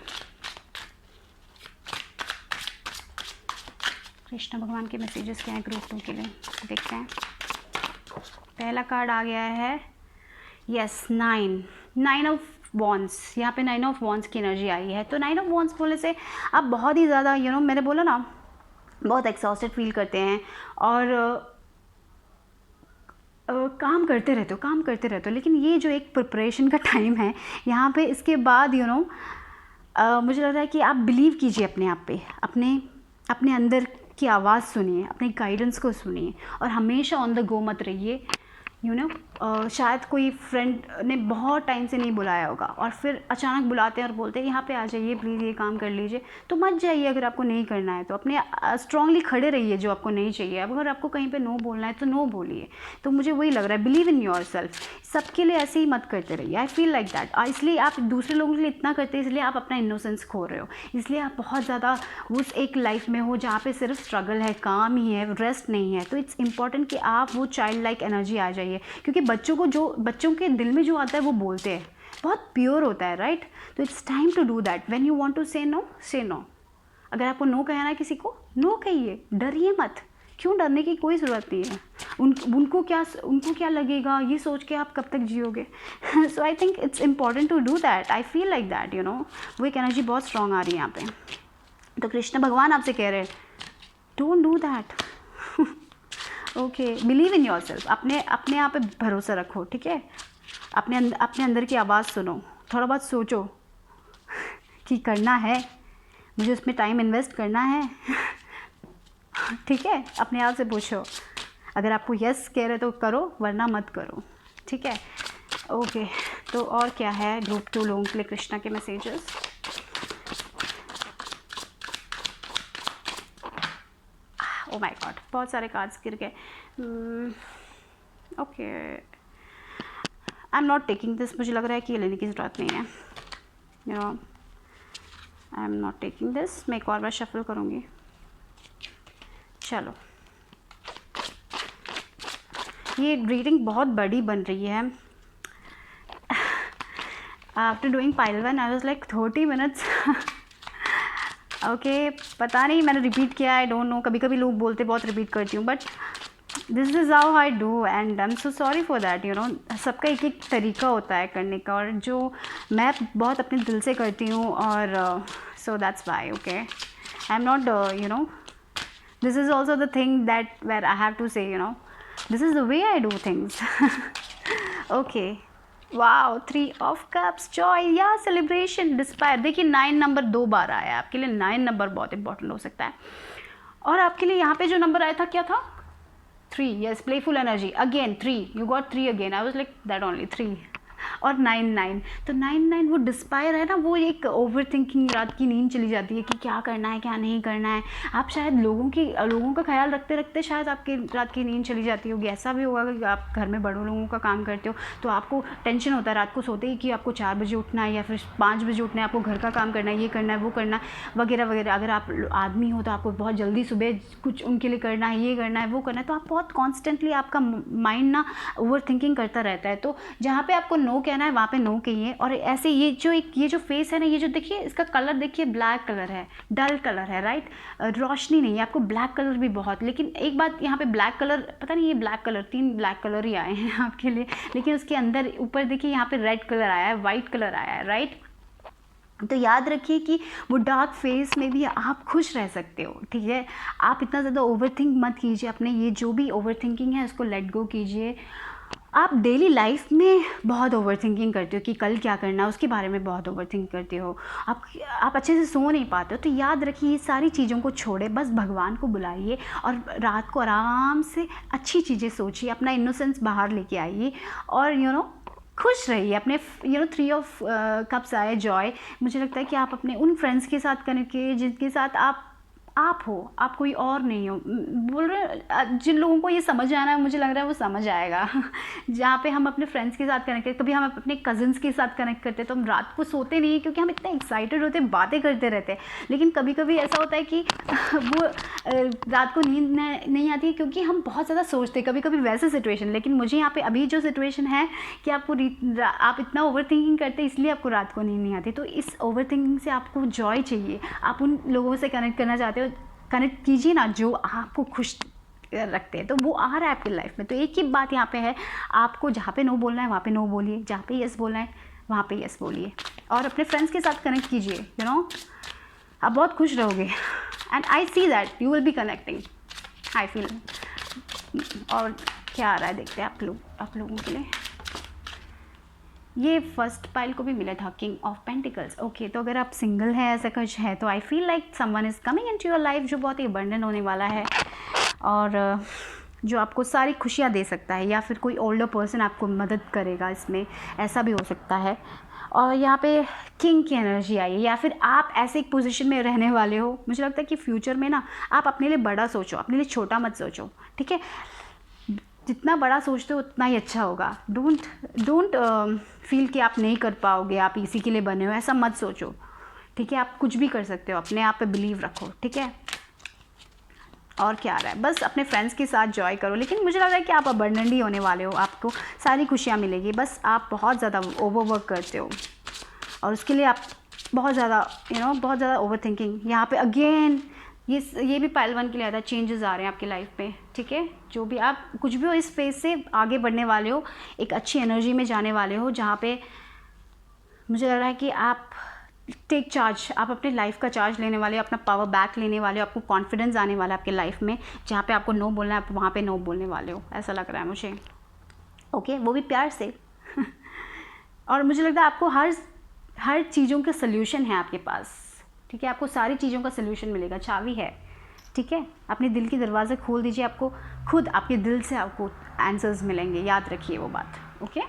कृष्ण भगवान के मैसेजेस क्या हैं ग्रुप 2 के लिए, देखते हैं। पहला कार्ड आ गया है, यस, 9 ऑफ वॉन्ड्स। यहाँ पे 9 ऑफ वॉन्ड्स की एनर्जी आई है। तो 9 ऑफ वॉन्ड्स बोलने से आप बहुत ही ज़्यादा मैंने बोला ना, बहुत एक्सॉस्टेड फील करते हैं, और काम करते रहते हो। लेकिन ये जो एक प्रिपरेशन का टाइम है यहाँ पे, इसके बाद मुझे लग रहा है कि आप बिलीव कीजिए अपने आप पे, अपने अंदर की आवाज़ सुनिए, अपने गाइडेंस को सुनिए, और हमेशा ऑन द गो मत रहिए। शायद कोई फ्रेंड ने बहुत टाइम से नहीं बुलाया होगा, और फिर अचानक बुलाते हैं और बोलते हैं यहाँ पे आ जाइए प्लीज़, ये काम कर लीजिए, तो मत जाइए। अगर आपको नहीं करना है तो अपने स्ट्रांगली खड़े रहिए जो आपको नहीं चाहिए। अगर आपको कहीं पे नो बोलना है तो नो बोलिए। तो मुझे वही लग रहा है, बिलीव इन योर सेल्फ। सबके लिए ऐसे ही मत करते रहिए, आई फील लाइक दैट। इसलिए आप दूसरे लोगों के लिए इतना करते हैं, इसलिए आप अपना इनोसेंस खो रहे हो, इसलिए आप बहुत ज़्यादा उस एक लाइफ में हो जहाँ पे सिर्फ स्ट्रगल है, काम ही है, रेस्ट नहीं है। तो इट्स इंपॉर्टेंट कि आप वो चाइल्ड लाइक एनर्जी आ जाइए, क्योंकि बच्चों के दिल में जो आता है वो बोलते हैं, बहुत प्योर होता है, राइट। तो it's time to do that. When you want to say no. अगर आपको नो कहना है किसी को, नो कहिए, डरिए मत। क्यों डरने की कोई ज़रूरत नहीं है। उनको क्या लगेगा, ये सोच के आप कब तक जियोगे। So I think it's important to do that. I feel like that, वो एक एनर्जी बहुत स्ट्रांग आ रही है यहाँ पे। तो कृष्ण भगवान आपसे कह रहे हैं, don't do that. Okay, believe in your self, अपने आप पे भरोसा रखो, ठीक है। अपने अंदर की आवाज़ सुनो, थोड़ा बहुत सोचो कि करना है, मुझे उसमें टाइम इन्वेस्ट करना है। ठीक है, अपने आप से पूछो, अगर आपको यस कह रहे तो करो, वरना मत करो, ठीक है। ओके, तो और क्या है ग्रुप 2 लोगों के लिए कृष्णा के मैसेजेस? ओ माय गॉड, बहुत सारे कार्ड्स गिर गए। Okay, I am not taking this. मुझे लग रहा है कि ये लेने की ज़रूरत नहीं है, you know, I am not taking this. मैं एक और बार शफल करूँगी। चलो, ये रीडिंग बहुत बड़ी बन रही है। After doing pile 1 I was like 30 minutes. Okay, पता नहीं मैंने रिपीट किया, आई डोंट नो। कभी कभी लोग बोलते बहुत रिपीट करती हूँ, but this is how I do and I am so sorry for that, you know. सबका एक एक तरीका होता है करने का, और जो मैं बहुत अपने दिल से करती हूँ, और so that's why. Okay, I am not, you know, this is also the thing that where I have to say, you know, this is the way I do things. Okay, wow, 3 of cups, joy या celebration, despair। देखिए 9 number 2 बार आया है आपके लिए। 9 number बहुत important हो सकता है। और आपके लिए यहाँ पे जो नंबर आया था क्या था? 3, yes, playful energy, again 3, you got 3 again, I was like that only 3। और 9 तो 9 वो डिस्पायर है ना, वो एक ओवर थिंकिंग, रात की नींद चली जाती है कि क्या करना है क्या नहीं करना है। आप शायद लोगों का ख्याल रखते रखते शायद आपकी रात की नींद चली जाती होगी। ऐसा भी होगा कि आप घर में बड़ों लोगों का काम करते हो, तो आपको टेंशन होता है रात को सोते ही कि आपको 4 बजे उठना है या फिर 5 बजे उठना है, आपको घर का काम करना है, ये करना है, वो करना है, वगैरह वगैरह। अगर आप आदमी हो तो आपको बहुत जल्दी सुबह कुछ उनके लिए करना है, ये करना है, वो करना है, तो आप बहुत कॉन्स्टेंटली आपका माइंड ना ओवर थिंकिंग करता रहता है। तो जहाँ पे आपको नो कहना है वहाँ पे नो कहिए। और ऐसे ये जो फेस है ना, ये जो देखिए इसका कलर देखिए, ब्लैक कलर है, डल कलर है, राइट, रोशनी नहीं है। आपको ब्लैक कलर भी बहुत, लेकिन एक बात यहाँ पे ब्लैक कलर, पता नहीं ये ब्लैक कलर, 3 ब्लैक कलर ही आए हैं आपके लिए, लेकिन उसके अंदर ऊपर देखिए यहाँ पे रेड कलर आया है, वाइट कलर आया है, राइट। तो याद रखिए कि वो डार्क फेस में भी आप खुश रह सकते हो, ठीक है। आप इतना ज़्यादा ओवर थिंक मत कीजिए, अपने ये जो भी ओवर थिंकिंग है उसको लेट गो कीजिए। आप डेली लाइफ में बहुत ओवर थिंकिंग करते हो कि कल क्या करना है, उसके बारे में बहुत ओवर थिंक करते हो। आप अच्छे से सो नहीं पाते हो। तो याद रखिए ये सारी चीज़ों को छोड़े, बस भगवान को बुलाइए और रात को आराम से अच्छी चीज़ें सोचिए, अपना इनोसेंस बाहर लेके आइए, और यू नो खुश रहिए। अपने 3 ऑफ कप्स आए, जॉय। मुझे लगता है कि आप अपने उन फ्रेंड्स के साथ कनेक्ट कीजिए जिनके साथ आप हो, आप कोई और नहीं हो। बोल रहे जिन लोगों को ये समझ आना है, मुझे लग रहा है वो समझ आएगा। जहाँ पे हम अपने फ्रेंड्स के साथ कनेक्ट करते, कभी हम अपने कज़न्स के साथ कनेक्ट करते हैं तो हम रात को सोते नहीं हैं, क्योंकि हम इतने एक्साइटेड होते हैं, बातें करते रहते हैं। लेकिन कभी कभी ऐसा होता है कि वो रात को नींद नहीं आती है क्योंकि हम बहुत ज़्यादा सोचते हैं, कभी कभी वैसे सिचुएशन। लेकिन मुझे यहाँ पे अभी जो सिचुएशन है कि आप इतना ओवर थिंकिंग करते हैं, इसलिए आपको रात को नींद नहीं आती। तो इस ओवर थिंकिंग से आपको जॉय चाहिए, आप उन लोगों से कनेक्ट करना चाहते हो, कनेक्ट कीजिए ना जो आपको खुश रखते हैं। तो वो आ रहा है आपकी लाइफ में। तो एक ही बात यहाँ पे है, आपको जहाँ पे नो बोलना है वहाँ पे नो बोलिए, जहाँ पे यस बोलना है वहाँ पे यस बोलिए, और अपने फ्रेंड्स के साथ कनेक्ट कीजिए, यू नो, आप बहुत खुश रहोगे। And I see that you will be connecting, I feel. और क्या आ रहा है देखते हैं आप लोगों के लिए। ये फर्स्ट पाइल को भी मिला था, किंग ऑफ पेंटिकल्स। ओके, तो अगर आप सिंगल हैं, ऐसा कुछ है, तो I feel like someone is coming into your life जो बहुत ही अबंडेंट होने वाला है, और जो आपको सारी खुशियाँ दे सकता है, या फिर कोई ओल्डर पर्सन आपको मदद करेगा इसमें, ऐसा भी हो सकता है। और यहाँ पे किंग की एनर्जी आई है, या फिर आप ऐसे एक पोजीशन में रहने वाले हो। मुझे लगता है कि फ्यूचर में ना आप अपने लिए बड़ा सोचो, अपने लिए छोटा मत सोचो, ठीक है। जितना बड़ा सोचते हो उतना ही अच्छा होगा। डोंट फील कि आप नहीं कर पाओगे, आप इसी के लिए बने हो, ऐसा मत सोचो, ठीक है। आप कुछ भी कर सकते हो, अपने आप पे बिलीव रखो, ठीक है। और क्या आ रहा है, बस अपने फ्रेंड्स के साथ जॉय करो। लेकिन मुझे लग रहा है कि आप अबंडेंट ही होने वाले हो, आपको सारी खुशियाँ मिलेगी। बस आप बहुत ज़्यादा ओवरवर्क करते हो, और उसके लिए आप बहुत ज़्यादा बहुत ज़्यादा ओवर थिंकिंग। यहाँ पे अगेन ये भी पाइल 1 के लिए आता है, चेंजेस आ रहे हैं आपकी लाइफ में, ठीक है। जो भी आप कुछ भी हो, इस फेज से आगे बढ़ने वाले हो, एक अच्छी एनर्जी में जाने वाले हो, जहाँ पे मुझे लग रहा है कि आप टेक चार्ज, आप अपने लाइफ का चार्ज लेने वाले हो, अपना पावर बैक लेने वाले हो, आपको कॉन्फिडेंस आने वाला है आपके लाइफ में। जहाँ पे आपको नो बोलना है, आप वहाँ पे नो बोलने वाले हो, ऐसा लग रहा है मुझे। ओके, वो भी प्यार से। और मुझे लगता है आपको हर चीज़ों का सल्यूशन है आपके पास, ठीक है। आपको सारी चीज़ों का सल्यूशन मिलेगा, चाबी है, ठीक है। अपने दिल के दरवाजे खोल दीजिए, आपको खुद आपके दिल से आपको आंसर्स मिलेंगे, याद रखिए वो बात, ओके।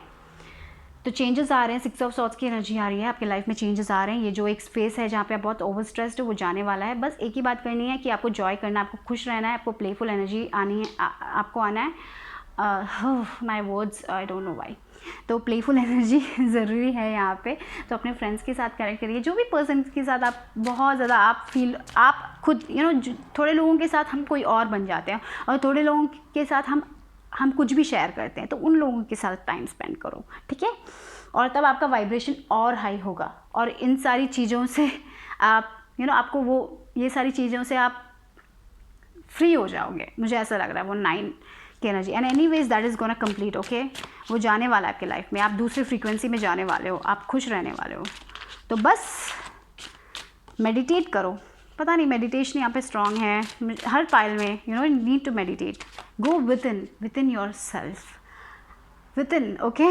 तो चेंजेस आ रहे हैं, 6 ऑफ सॉर्ड्स की एनर्जी आ रही है, आपके लाइफ में चेंजेस आ रहे हैं। ये जो एक स्पेस है जहाँ पे आप बहुत ओवर स्ट्रेस्ड हो वो जाने वाला है। बस एक ही बात करनी है कि आपको जॉय करना है, आपको खुश रहना है, आपको प्लेफुल एनर्जी आनी है, आपको आना है। My words I don't know why. तो प्लेफुल एनर्जी ज़रूरी है यहाँ पे। तो अपने फ्रेंड्स के साथ कनेक्ट करिए, जो भी पर्सन के साथ आप बहुत ज़्यादा आप खुद थोड़े लोगों के साथ हम कोई और बन जाते हैं और थोड़े लोगों के साथ हम कुछ भी शेयर करते हैं, तो उन लोगों के साथ टाइम स्पेंड करो, ठीक है। और तब आपका वाइब्रेशन और हाई होगा और इन सारी चीज़ों से आप आपको वो ये सारी चीज़ों से आप फ्री हो जाओगे, मुझे ऐसा लग रहा है। वो 9 की energy and anyways that is gonna complete, okay. वो जाने वाला है आपके लाइफ में, आप दूसरी फ्रीक्वेंसी में जाने वाले हो, आप खुश रहने वाले हो। तो बस मेडिटेट करो। पता नहीं मेडिटेशन यहाँ पे स्ट्रॉन्ग है हर पाइल में, need to meditate, go within yourself, within, okay.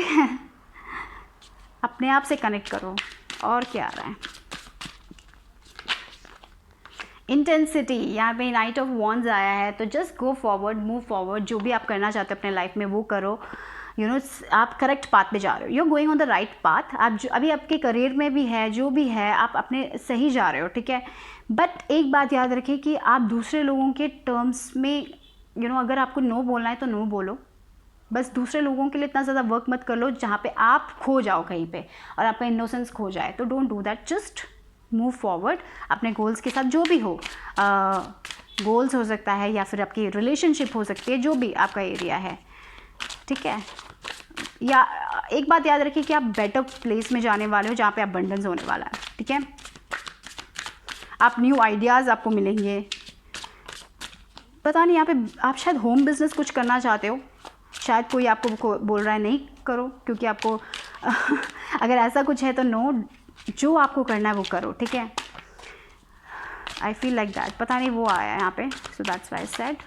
अपने आप से कनेक्ट करो। और क्या आ रहा है, इंटेंसिटी, यहाँ पे नाइट ऑफ वॉन्ड्स आया है। तो just go forward, move forward, जो भी आप करना चाहते हो अपने लाइफ में वो करो। आप करेक्ट पाथ पे जा रहे हो, you are going on the right path. आप जो अभी आपके करियर में भी है, जो भी है, आप अपने सही जा रहे हो, ठीक है। बट एक बात याद रखिए कि आप दूसरे लोगों के टर्म्स में अगर आपको नो बोलना है तो नो बोलो। बस दूसरे लोगों के लिए इतना ज़्यादा वर्क मत कर लो जहाँ पे आप खो जाओ कहीं पे और आपका इनोसेंस खो जाए। तो don't do that, just move forward अपने गोल्स के साथ, जो भी हो। गोल्स हो सकता है या फिर आपकी रिलेशनशिप हो सकती है, जो भी आपका एरिया है, ठीक है। या एक बात याद रखिए कि आप बेटर प्लेस में जाने वाले हो जहाँ पे अबंडेंस होने वाला है, ठीक है। आप न्यू आइडियाज़ आपको मिलेंगे। पता नहीं यहाँ पे आप शायद होम बिजनेस कुछ करना चाहते हो, शायद कोई आपको बोल रहा है नहीं करो, क्योंकि आपको अगर ऐसा कुछ है तो नो, जो आपको करना है वो करो, ठीक है। आई फील लाइक दैट, पता नहीं वो आया है यहाँ पे, so that's why I said.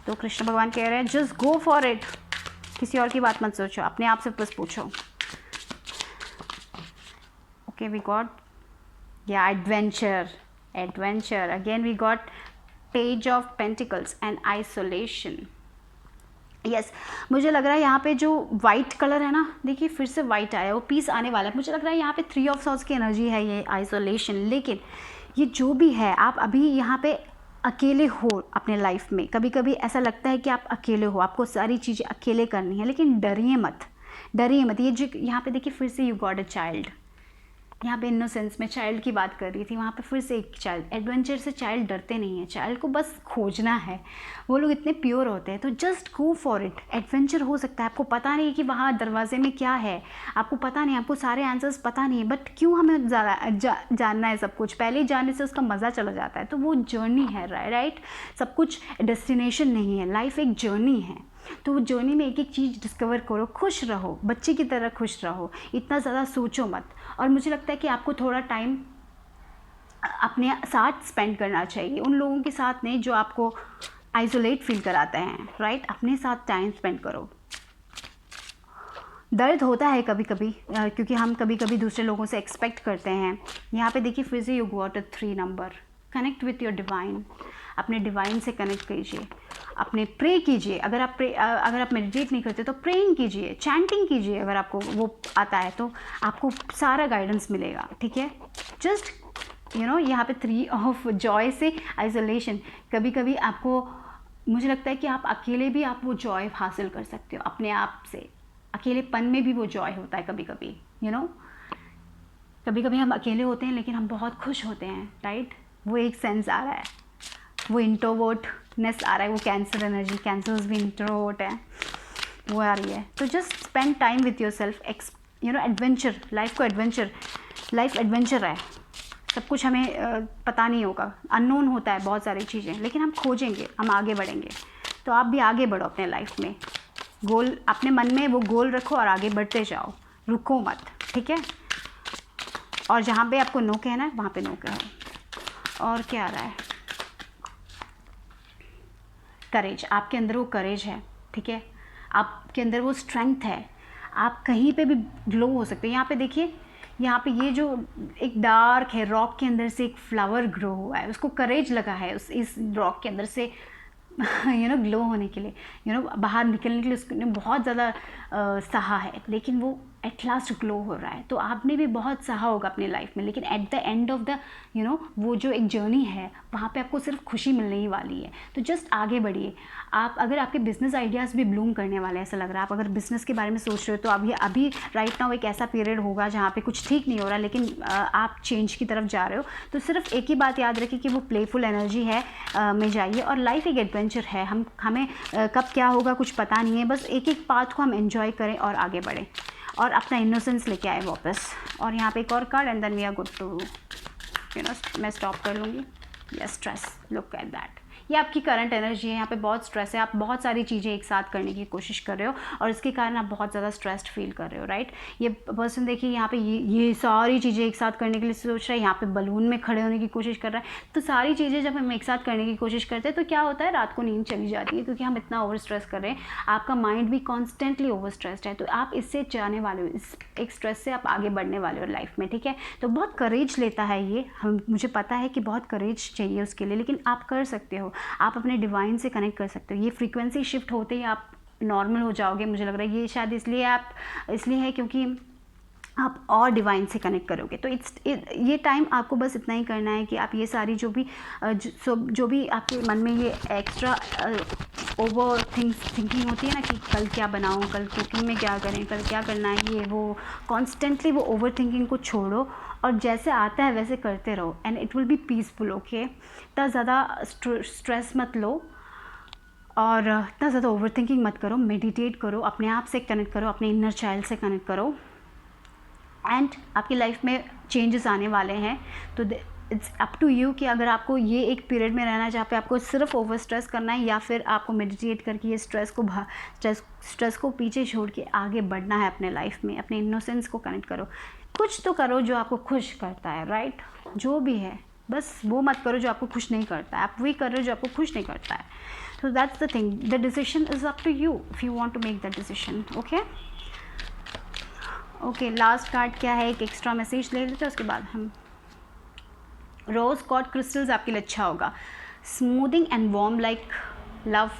तो कृष्ण भगवान कह रहे हैं जस्ट गो फॉर इट, किसी और की बात मत सोचो, अपने आप से बस पूछो। Okay, we got yeah adventure again, we got page of pentacles and isolation. Yes, मुझे लग रहा है यहाँ पे जो वाइट कलर है ना, देखिए फिर से वाइट आया, वो पीस आने वाला है। मुझे लग रहा है यहाँ पे 3 ऑफ सॉर्ड्स की एनर्जी है, ये आइसोलेशन। लेकिन ये जो भी है, आप अभी यहाँ पे अकेले हो अपने लाइफ में। कभी कभी ऐसा लगता है कि आप अकेले हो, आपको सारी चीज़ें अकेले करनी है, लेकिन डरिए मत। ये जो यहाँ पे देखिए फिर से यू गॉट अ चाइल्ड, यहाँ पे इनोसेंस में चाइल्ड की बात कर रही थी, वहाँ पे फिर से एक चाइल्ड। एडवेंचर से चाइल्ड डरते नहीं हैं, चाइल्ड को बस खोजना है, वो लोग इतने प्योर होते हैं। तो just go for it. Adventure हो सकता है, आपको पता नहीं कि वहाँ दरवाजे में क्या है, आपको पता नहीं, आपको सारे आंसर्स पता नहीं है, बट क्यों हमें जानना है सब कुछ? पहले ही जानने से उसका मज़ा चला जाता है। तो वो जर्नी है, राइट। सब कुछ डेस्टिनेशन नहीं है, लाइफ एक जर्नी है। तो वो जर्नी में एक एक चीज़ डिस्कवर करो, खुश रहो, बच्चे की तरह खुश रहो, इतना ज़्यादा सोचो मत। और मुझे लगता है कि आपको थोड़ा टाइम अपने साथ स्पेंड करना चाहिए, उन लोगों के साथ नहीं जो आपको आइसोलेट फील कराते हैं, राइट। अपने साथ टाइम स्पेंड करो। दर्द होता है कभी कभी, क्योंकि हम कभी कभी दूसरे लोगों से एक्सपेक्ट करते हैं। यहाँ पे देखिए फिर से you got a 3 number. Connect with your divine, अपने डिवाइन से कनेक्ट कीजिए, अपने प्रे कीजिए। अगर आप मेडिटेट नहीं करते तो प्रेइंग कीजिए, चैंटिंग कीजिए। अगर आपको वो आता है तो आपको सारा गाइडेंस मिलेगा, ठीक है। जस्ट यहाँ पे 3 ऑफ जॉय से आइसोलेशन। कभी कभी आपको, मुझे लगता है कि आप अकेले भी आप वो जॉय हासिल कर सकते हो अपने आप से। अकेलेपन में भी वो जॉय होता है कभी कभी, कभी कभी हम अकेले होते हैं लेकिन हम बहुत खुश होते हैं, राइट। वो एक सेंस आ रहा है, वो इंट्रोवर्टनेस आ रहा है, वो कैंसर एनर्जी, कैंसर्स भी इंट्रोवर्ट है, वो आ रही है। तो just spend time with your self, adventure. Life adventure है। सब कुछ हमें पता नहीं होगा, अननोन होता है बहुत सारी चीज़ें, लेकिन हम खोजेंगे, हम आगे बढ़ेंगे। तो आप भी आगे बढ़ो अपने लाइफ में। गोल अपने मन में वो गोल रखो और आगे बढ़ते जाओ, रुको मत, ठीक है। और जहाँ पे आपको नो कहना है वहाँ पे नो कहो। और क्या आ रहा है, करेज। आपके अंदर वो करेज है, ठीक है। आपके अंदर वो स्ट्रेंथ है, आप कहीं पे भी ग्लो हो सकते हैं। यहाँ पे देखिए, यहाँ पे ये जो एक डार्क है, रॉक के अंदर से एक फ्लावर ग्रो हुआ है, उसको करेज लगा है इस रॉक के अंदर से ग्लो होने के लिए, बाहर निकलने के लिए उसने बहुत ज़्यादा सहा है, लेकिन वो एट लास्ट ग्लो हो रहा है। तो आपने भी बहुत सहा होगा अपनी लाइफ में, लेकिन at the end of the वो जो एक जर्नी है वहाँ पे आपको सिर्फ खुशी मिलने ही वाली है। तो जस्ट आगे बढ़िए। आप अगर आपके बिजनेस आइडियाज़ भी ब्लूम करने वाले हैं, ऐसा लग रहा है, आप अगर बिजनेस के बारे में सोच रहे हो, तो अभी राइट नाउ एक ऐसा पीरियड होगा जहाँ पे कुछ ठीक नहीं हो रहा, लेकिन आप चेंज की तरफ जा रहे हो। तो सिर्फ एक ही बात याद रखिए कि वो प्लेफुल एनर्जी है में जाइए। और लाइफ एक एडवेंचर है, हमें कब क्या होगा कुछ पता नहीं है, बस एक एक पाथ को हम एंजॉय करें और आगे बढ़ें और अपना इनोसेंस लेके आए वापस। और यहाँ पे एक और card and then we are good to मैं स्टॉप कर लूँगी। Yes, stress, look at that. ये आपकी करंट एनर्जी है, यहाँ पे बहुत स्ट्रेस है, आप बहुत सारी चीज़ें एक साथ करने की कोशिश कर रहे हो और इसके कारण आप बहुत ज़्यादा स्ट्रेस्ड फील कर रहे हो, राइट। ये पर्सन देखिए यहाँ पे ये सारी चीज़ें एक साथ करने के लिए सोच रहा है, यहाँ पे बलून में खड़े होने की कोशिश कर रहा है। तो सारी चीज़ें जब हम एक साथ करने की कोशिश करते हैं तो क्या होता है, रात को नींद चली जाती है, क्योंकि हम इतना ओवर स्ट्रेस कर रहे हैं। आपका माइंड भी कॉन्स्टेंटली ओवर स्ट्रेस्ड है, तो आप इससे जाने वाले हो, इस एक स्ट्रेस से आप आगे बढ़ने वाले हो लाइफ में, ठीक है। तो बहुत करेज लेता है ये, मुझे पता है कि बहुत करेज चाहिए उसके लिए, लेकिन आप कर सकते हो। आप अपने डिवाइन से कनेक्ट कर सकते हो। ये फ्रीक्वेंसी शिफ्ट होते ही आप नॉर्मल हो जाओगे, मुझे लग रहा है। ये शायद इसलिए है क्योंकि आप और डिवाइन से कनेक्ट करोगे। तो ये टाइम आपको बस इतना ही करना है कि आप ये सारी जो भी आपके मन में ये एक्स्ट्रा ओवर थिंकिंग होती है ना, कि कल क्या बनाऊँ, कल कुकिंग में क्या करें, कल क्या करना है, ये वो कॉन्स्टेंटली वो ओवर थिंकिंग को छोड़ो और जैसे आता है वैसे करते रहो and it will be peaceful, okay. इतना ज़्यादा स्ट्रेस मत लो और इतना ज़्यादा ओवर थिंकिंग मत करो। मेडिटेट करो, अपने आप से कनेक्ट करो, अपने इनर चाइल्ड से कनेक्ट करो एंड आपकी लाइफ में चेंजेस आने वाले हैं। तो इट्स अप टू यू कि अगर आपको ये एक पीरियड में रहना है जहाँ पे आपको सिर्फ ओवर स्ट्रेस करना है, या फिर आपको मेडिटेट करके ये स्ट्रेस को पीछे छोड़ के आगे बढ़ना है अपने लाइफ में। अपने इनोसेंस को कनेक्ट करो, कुछ तो करो जो आपको खुश करता है, राइट। जो भी है, बस वो मत करो जो आपको खुश नहीं करता है, आप वही कर रहे हो जो आपको खुश नहीं करता है। So that's the thing, the decision is up to you if you want to make that decision, okay. Last card क्या है, एक एक्स्ट्रा मैसेज ले लेते हैं, उसके बाद हम रोज़ गॉड क्रिस्टल्स आपके लिए अच्छा होगा। Smoothing and warm like love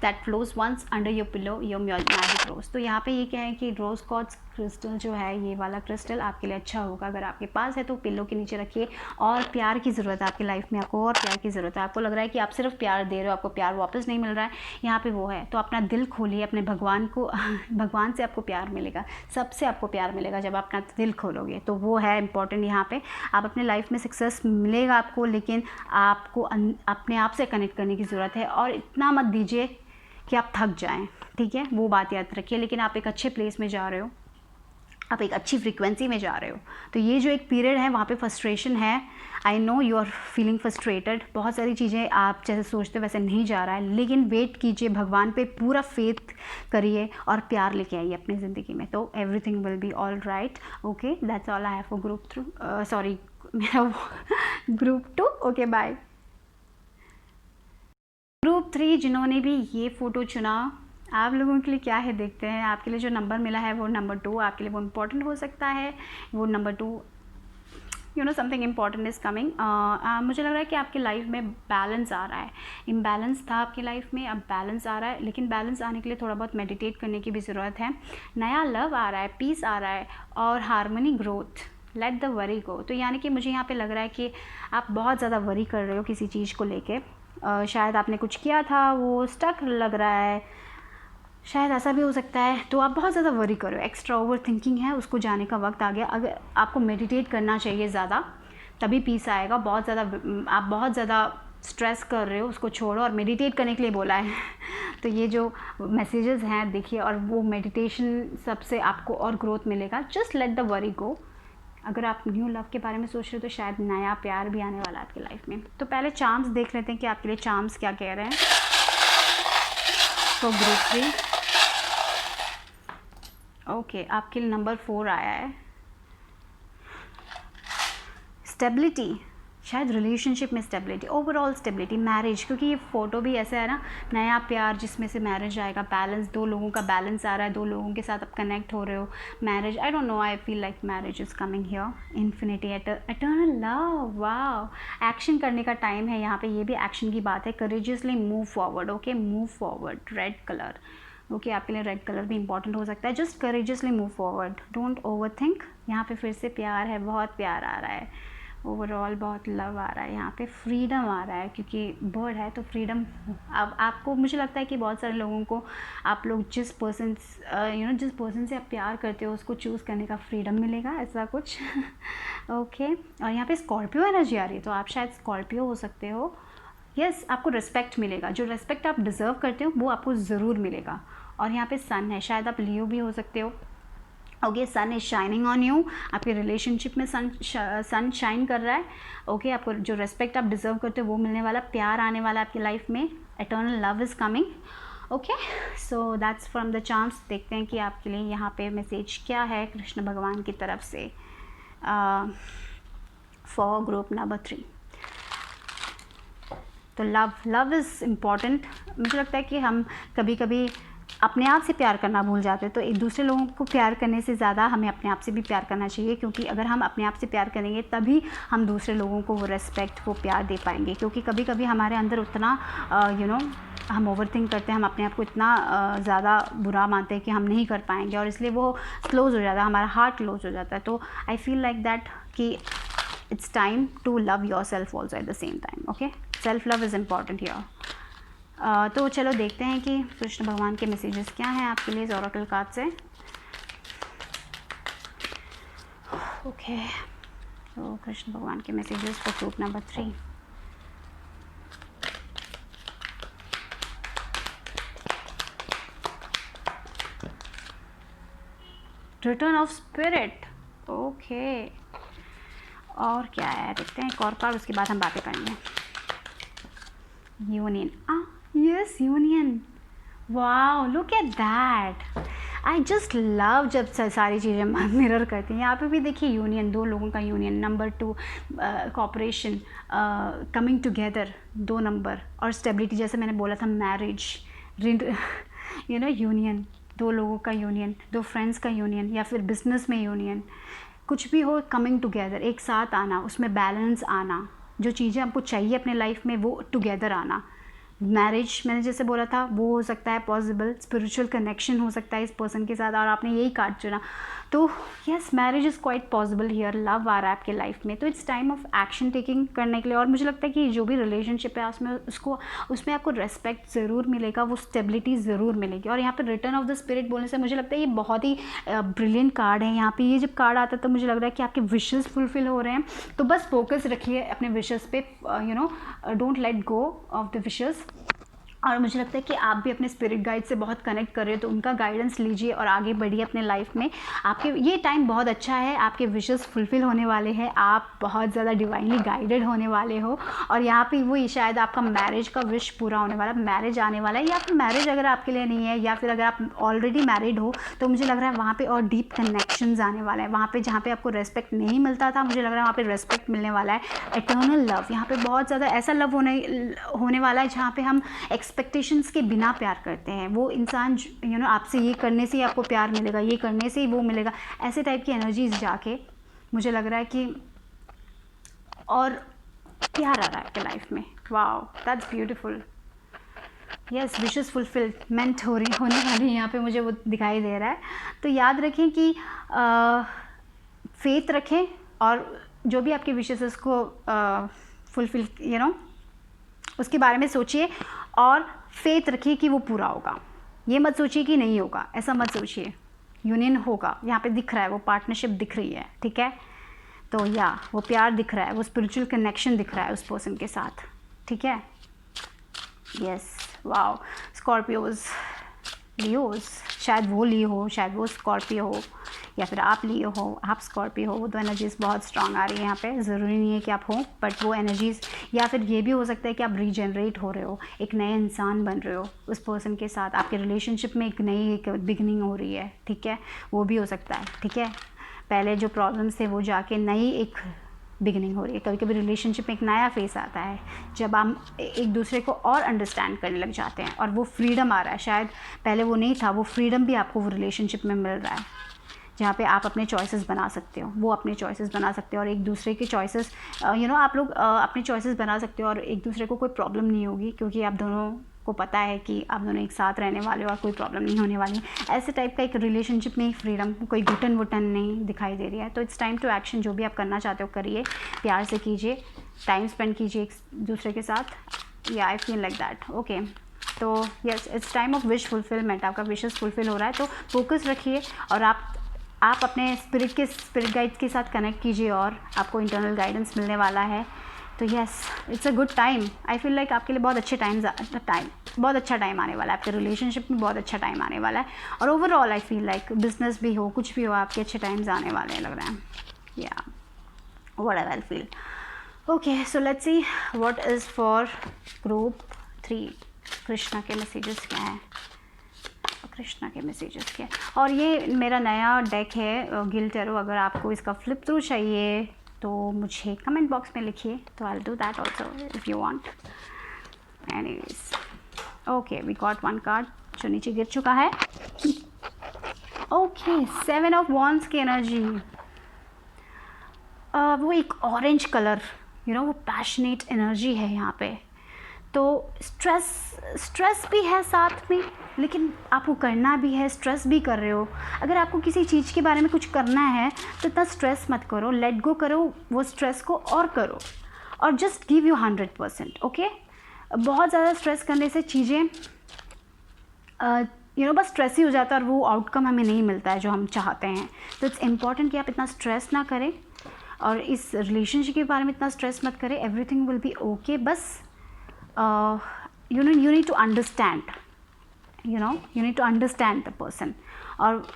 that flows once under your pillow your magic rose. तो यहाँ पे ये क्या है कि रोज़ गॉड क्रिस्टल जो है, ये वाला क्रिस्टल आपके लिए अच्छा होगा। अगर आपके पास है तो पिलो के नीचे रखिए। और प्यार की ज़रूरत है आपकी लाइफ में, आपको और प्यार की ज़रूरत है। आपको लग रहा है कि आप सिर्फ प्यार दे रहे हो, आपको प्यार वापस नहीं मिल रहा है, यहाँ पे वो है। तो अपना दिल खोलिए, अपने भगवान से आपको प्यार मिलेगा, सबसे आपको प्यार मिलेगा जब आप अपना दिल खोलोगे। तो वो है इंपॉर्टेंट यहाँ पे। आप अपने लाइफ में सक्सेस मिलेगा आपको, लेकिन आपको अपने आप से कनेक्ट करने की ज़रूरत है। और इतना मत दीजिए कि आप थक जाएं, ठीक है, वो बात याद रखिए। लेकिन आप एक अच्छे प्लेस में जा रहे हो, आप एक अच्छी फ्रीक्वेंसी में जा रहे हो। तो ये जो एक पीरियड है वहाँ पे फ्रस्ट्रेशन है, I know you are feeling frustrated, बहुत सारी चीज़ें आप जैसे सोचते हो वैसे नहीं जा रहा है, लेकिन वेट कीजिए, भगवान पे पूरा फेथ करिए और प्यार लेके आइए अपनी ज़िंदगी में। तो everything will be all right, okay. That's all I have for group 2, okay bye. Group 3 जिन्होंने भी ये फ़ोटो चुना, आप लोगों के लिए क्या है देखते हैं। आपके लिए जो नंबर मिला है वो नंबर 2, आपके लिए वो इम्पोर्टेंट हो सकता है। वो number 2 something important is coming. मुझे लग रहा है कि आपकी लाइफ में बैलेंस आ रहा है। इम्बैलेंस था आपकी लाइफ में, अब बैलेंस आ रहा है, लेकिन बैलेंस आने के लिए थोड़ा बहुत मेडिटेट करने की भी ज़रूरत है। नया लव आ रहा है, पीस आ रहा है और harmony, growth, late the worry गो। तो यानी कि मुझे यहाँ पे लग रहा है कि आप बहुत ज़्यादा वरी कर रहे हो किसी चीज़ को लेके। शायद आपने कुछ किया था, वो स्टक लग रहा है, शायद ऐसा भी हो सकता है। तो आप बहुत ज़्यादा वरी करो, एक्स्ट्रा ओवर थिंकिंग है, उसको जाने का वक्त आ गया। अगर आपको मेडिटेट करना चाहिए ज़्यादा, तभी पीस आएगा। आप बहुत ज़्यादा स्ट्रेस कर रहे हो, उसको छोड़ो और मेडिटेट करने के लिए बोला है। तो ये जो मैसेजेस हैं देखिए, और वो मेडिटेशन सबसे आपको और ग्रोथ मिलेगा। जस्ट लेट द वरी गो। अगर आप न्यू लव के बारे में सोच रहे हो तो शायद नया प्यार भी आने वाला है आपकी लाइफ में। तो पहले चार्म्स देख लेते हैं कि आपके लिए चार्म्स क्या कह रहे हैं। तो ग्रुप 3, ओके, आपके लिए नंबर 4 आया है। स्टेबिलिटी, शायद रिलेशनशिप में स्टेबिलिटी, ओवरऑल स्टेबिलिटी, मैरिज, क्योंकि ये फ़ोटो भी ऐसा है ना, नया प्यार जिसमें से मैरिज आएगा, बैलेंस, दो लोगों का बैलेंस आ रहा है, दो लोगों के साथ आप कनेक्ट हो रहे हो, marriage, I don't no, I feel like marriage is coming here, infinity, eternal love, वाह, एक्शन करने का टाइम है यहाँ पे, ये भी एक्शन की बात है, courageously move forward, okay, move forward, red colour, okay, आपके लिए रेड कलर भी इंपॉर्टेंट हो सकता है, just courageously move forward, don't over think, यहाँ पे फिर से प्यार है, बहुत प्यार आ रहा है, ओवरऑल बहुत लव आ रहा है, यहाँ पे फ्रीडम आ रहा है, क्योंकि बर्ड है तो फ्रीडम, अब आपको, मुझे लगता है कि बहुत सारे लोगों को, आप लोग जिस पर्सन जिस पर्सन से आप प्यार करते हो उसको चूज़ करने का फ्रीडम मिलेगा, ऐसा कुछ ओके और यहाँ पे स्कॉर्पियो एनर्जी आ रही है, तो आप शायद स्कॉर्पियो हो सकते हो, यस, आपको रिस्पेक्ट मिलेगा, जो रिस्पेक्ट आप डिज़र्व करते हो वो आपको ज़रूर मिलेगा, और यहाँ पे सन है, शायद आप लियो भी हो सकते हो, okay, sun is shining on you, आपके रिलेशनशिप में सन शाइन कर रहा है, ओके, आपको जो रेस्पेक्ट आप डिज़र्व करते हो वो मिलने वाला, प्यार आने वाला आपकी लाइफ में, eternal love is coming, okay, so that's from the charts. देखते हैं कि आपके लिए यहाँ पे मैसेज क्या है कृष्ण भगवान की तरफ से फॉर ग्रुप नंबर 3। तो लव इज़ इम्पॉर्टेंट, मुझे लगता है कि हम कभी कभी अपने आप से प्यार करना भूल जाते हैं, तो एक दूसरे लोगों को प्यार करने से ज़्यादा हमें अपने आप से भी प्यार करना चाहिए, क्योंकि अगर हम अपने आप से प्यार करेंगे तभी हम दूसरे लोगों को वो रेस्पेक्ट, वो प्यार दे पाएंगे, क्योंकि कभी कभी हमारे अंदर उतना हम ओवर थिंक करते हैं, हम अपने आप को इतना ज़्यादा बुरा मानते हैं कि हम नहीं कर पाएंगे, और इसलिए वो क्लोज़ हो जाता है, हमारा हार्ट क्लोज हो जाता है, तो आई फील लाइक दैट कि it's time to love yourself also at the same time, okay, self love is important here. तो चलो देखते हैं कि कृष्ण भगवान के मैसेजेस क्या हैं आपके लिए ओरेकल कार्ड से, ओके, तो कृष्ण भगवान के messages for group number 3। Return of spirit, okay, और क्या है देखते हैं एक और कार्ड, उसके बाद हम बातें करेंगे। Union, yes, union, wow, look at that, I just love जब सारी चीज़ें मिरर करती हैं। यहाँ पे भी देखिए यूनियन, दो लोगों का union, number 2 cooperation, coming together, 2 number, और स्टेबिलिटी, जैसे मैंने बोला था मैरिज, यूनियन, दो लोगों का यूनियन, दो फ्रेंड्स का यूनियन, या फिर बिजनेस में यूनियन, कुछ भी हो, कमिंग टुगेदर, एक साथ आना, उसमें बैलेंस आना, जो चीज़ें आपको चाहिए अपने लाइफ में वो टुगेदर आना। मैरिज मैंने जैसे बोला था वो हो सकता है पॉसिबल, स्पिरिचुअल कनेक्शन हो सकता है इस पर्सन के साथ, और आपने यही कार्ड चुना, तो yes, marriage is quite possible here, love आ रहा है आपके लाइफ में, तो it's time of action taking करने के लिए। और मुझे लगता है कि जो भी रिलेशनशिप है उसमें आपको रेस्पेक्ट ज़रूर मिलेगा, वो स्टेबिलिटी ज़रूर मिलेगी। और यहाँ पर रिटर्न ऑफ द स्पिरिट बोलने से मुझे लगता है ये बहुत ही ब्रिलियंट कार्ड है। यहाँ पे ये जब कार्ड आता है तो मुझे लग रहा है कि आपके विशेज़ फुलफिल हो रहे हैं, तो बस फोकस रखिए अपने विशेज़ पे, don't let go of the wishes. और मुझे लगता है कि आप भी अपने स्पिरिट गाइड से बहुत कनेक्ट कर रहे हो, तो उनका गाइडेंस लीजिए और आगे बढ़िए अपने लाइफ में। आपके ये टाइम बहुत अच्छा है, आपके विशेस फुलफिल होने वाले हैं, आप बहुत ज़्यादा डिवाइनली गाइडेड होने वाले हो। और यहाँ पे वो शायद आपका मैरिज का विश पूरा होने वाला, मैरिज आने वाला है, या फिर मैरिज अगर आपके लिए नहीं है, या फिर अगर आप ऑलरेडी मैरिड हो, तो मुझे लग रहा है वहाँ पर और डीप कनेक्शंस आने वाला है। वहाँ पर जहाँ पर आपको रेस्पेक्ट नहीं मिलता था, मुझे लग रहा है वहाँ पर रेस्पेक्ट मिलने वाला है। एटर्नल लव, यहाँ पर बहुत ज़्यादा ऐसा लव होने वाला है जहाँ पर हम एक्सपेक्टेशंस के बिना प्यार करते हैं। वो इंसान आपसे ये करने से ही आपको प्यार मिलेगा, ये करने से ही वो मिलेगा, ऐसे टाइप की एनर्जीज जाके मुझे लग रहा है कि और प्यार आ रहा है आपके लाइफ में। Wow, that's beautiful. Yes, wishes fulfilment होने वाली यहाँ पे मुझे वो दिखाई दे रहा है। तो याद रखें कि फेथ रखें, और जो भी आपके विशेस उसको फुलफिल उसके बारे में सोचिए, और फेथ रखिए कि वो पूरा होगा। ये मत सोचिए कि नहीं होगा, ऐसा मत सोचिए, यूनियन होगा। यहाँ पे दिख रहा है, वो पार्टनरशिप दिख रही है, ठीक है, तो वो प्यार दिख रहा है, वो स्पिरिचुअल कनेक्शन दिख रहा है उस पर्सन के साथ, ठीक है। यस, वाओ, स्कॉर्पियोज, लियोज, शायद वो लियो हो, शायद वो स्कॉर्पियो हो, या फिर आप लियो हो, आप स्कॉर्पियो हो। वो तो एनर्जीज़ बहुत स्ट्रांग आ रही है यहाँ पे। ज़रूरी नहीं है कि आप हो, बट वो एनर्जीज़, या फिर ये भी हो सकता है कि आप रीजनरेट हो रहे हो, एक नए इंसान बन रहे हो उस पर्सन के साथ, आपके रिलेशनशिप में एक नई बिगनिंग हो रही है, ठीक है, वो भी हो सकता है, ठीक है। पहले जो प्रॉब्लम्स थे वो जाके नई एक बिगिनिंग हो रही है। कभी कभी रिलेशनशिप में एक नया फेस आता है जब हम एक दूसरे को और अंडरस्टैंड करने लग जाते हैं और वो फ्रीडम आ रहा है, शायद पहले वो नहीं था, वो फ्रीडम भी आपको वो रिलेशनशिप में मिल रहा है जहाँ पे आप अपने चॉइसेस बना सकते हो, वो अपने चॉइसेस बना सकते हो और एक दूसरे के चॉइसेस आप लोग अपने चॉइसेस बना सकते हो और एक दूसरे को कोई प्रॉब्लम नहीं होगी क्योंकि आप दोनों को पता है कि आप दोनों एक साथ रहने वाले हो और कोई प्रॉब्लम नहीं होने वाली। ऐसे टाइप का एक रिलेशनशिप में फ्रीडम, कोई घुटन वुटन नहीं दिखाई दे रही है। तो इट्स टाइम टू एक्शन, जो भी आप करना चाहते हो करिए, प्यार से कीजिए, टाइम स्पेंड कीजिए एक दूसरे के साथ। Yeah I feel like that. Okay, तो yes, it's time of wish fulfilment. आपका विशेस फुलफिल हो रहा है तो फोकस रखिए और आप अपने स्पिरिट गाइड के साथ कनेक्ट कीजिए और आपको इंटरनल गाइडेंस मिलने वाला है। तो yes, it's a good time. I feel like आपके लिए बहुत अच्छा टाइम आने वाला है, आपके रिलेशनशिप में बहुत अच्छा टाइम आने वाला है और overall I feel like business भी हो, कुछ भी हो, आपके अच्छे टाइम्स आने वाले हैं लग रहे हैं। या whatever I feel. Okay, so let's see what is for group 3। Krishna के मैसेजेस क्या हैं? कृष्णा के मैसेजेस क्या? और ये मेरा नया डेक है गिल टैरो। अगर आपको इसका फ्लिप थ्रू चाहिए तो मुझे कमेंट बॉक्स में लिखिए, तो I will do that also if you want. Anyways, okay, we got one card जो नीचे गिर चुका है। ओके, 7 ऑफ वॉन्ड्स की एनर्जी, वो एक ऑरेंज कलर, वो पैशनेट एनर्जी है यहाँ पे। तो स्ट्रेस भी है साथ में, लेकिन आपको करना भी है, स्ट्रेस भी कर रहे हो। अगर आपको किसी चीज़ के बारे में कुछ करना है तो इतना स्ट्रेस मत करो, लेट गो करो वो स्ट्रेस को और करो और जस्ट गिव यू 100%। ओके, बहुत ज़्यादा स्ट्रेस करने से चीज़ें बस स्ट्रेस ही हो जाता है और वो आउटकम हमें नहीं मिलता है जो हम चाहते हैं। तो इट्स इम्पॉर्टेंट कि आप इतना स्ट्रेस ना करें और इस रिलेशनशिप के बारे में इतना स्ट्रेस मत करें। Everything will B okay. बस you need to understand, you need to understand the person, और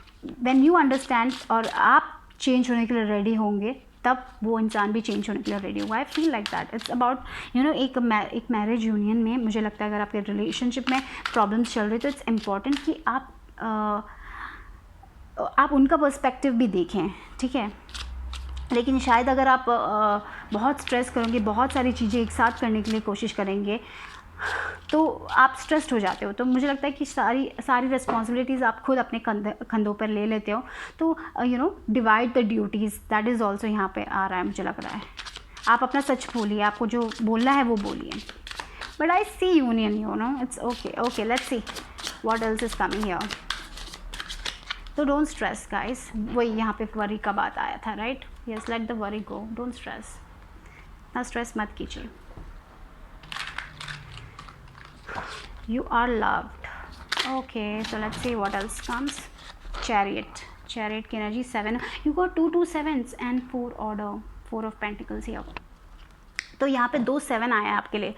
when you understand और आप चेंज होने के लिए रेडी होंगे तब वो इंसान भी चेंज होने के लिए रेडी होगा। आई feel like that. It's about एक मैरिज यूनियन में मुझे लगता है अगर आपके रिलेशनशिप में प्रॉब्लम्स चल रही तो इट्स इम्पॉर्टेंट कि आप उनका पर्सपेक्टिव भी देखें, ठीक है। लेकिन शायद अगर आप बहुत स्ट्रेस करोगे, बहुत सारी चीज़ें एक साथ करने के लिए कोशिश करेंगे तो आप स्ट्रेस्ड हो जाते हो। तो मुझे लगता है कि सारी रिस्पॉन्सिबिलिटीज़ आप खुद अपने कंधों पर ले लेते हो। तो divide the duties, that is also यहाँ पे आ रहा है, मुझे लग रहा है। आप अपना सच बोलिए, आपको जो बोलना है वो बोलिए। But I see union, it's okay, let's see what else is coming here. तो डोंट स्ट्रेस गाइस, वही यहाँ पे वरी का बात आया था, right. Yes, let the worry go, don't stress, ना स्ट्रेस मत कीजिए। You are loved. Okay, so let's see what else comes. Chariot की energy 7. You got 2 7s and 4 order, 4 of Pentacles here. तो यहाँ पे 2 7 आया है आपके लिए।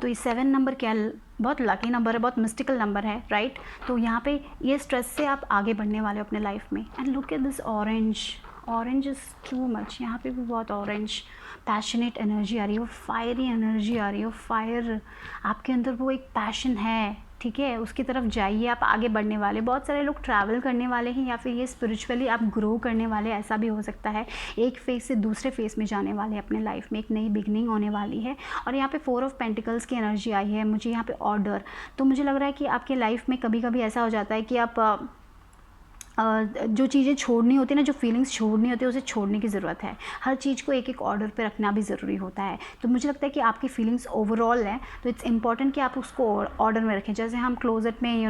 तो ये 7 नंबर क्या, बहुत लकी नंबर है, बहुत मिस्टिकल नंबर है, राइट। तो यहाँ पे ये स्ट्रेस से आप आगे बढ़ने वाले हो अपने लाइफ में। And look at this orange is too much. यहाँ पे भी बहुत ऑरेंज पैशनेट एनर्जी आ रही है, वो फायरी एनर्जी आ रही है, वो फायर आपके अंदर, वो एक पैशन है, ठीक है। उसकी तरफ जाइए, आप आगे बढ़ने वाले। बहुत सारे लोग ट्रैवल करने वाले हैं या फिर ये स्पिरिचुअली आप ग्रो करने वाले, ऐसा भी हो सकता है। एक फेज़ से दूसरे फेज़ में जाने वाले हैं अपने लाइफ में, एक नई बिगनिंग होने वाली है। और यहाँ पे 4 ऑफ पेंटिकल्स की एनर्जी आई है मुझे यहाँ पे ऑर्डर। तो मुझे लग रहा है कि आपके लाइफ में कभी कभी ऐसा हो जाता है कि आप जो चीज़ें छोड़नी होती है ना, जो फीलिंग्स छोड़नी होती है, उसे छोड़ने की ज़रूरत है। हर चीज़ को एक ऑर्डर पे रखना भी ज़रूरी होता है। तो मुझे लगता है कि आपकी फीलिंग्स ओवरऑल हैं, तो इट्स इम्पॉर्टेंट कि आप उसको ऑर्डर में रखें। जैसे हम क्लोजेट में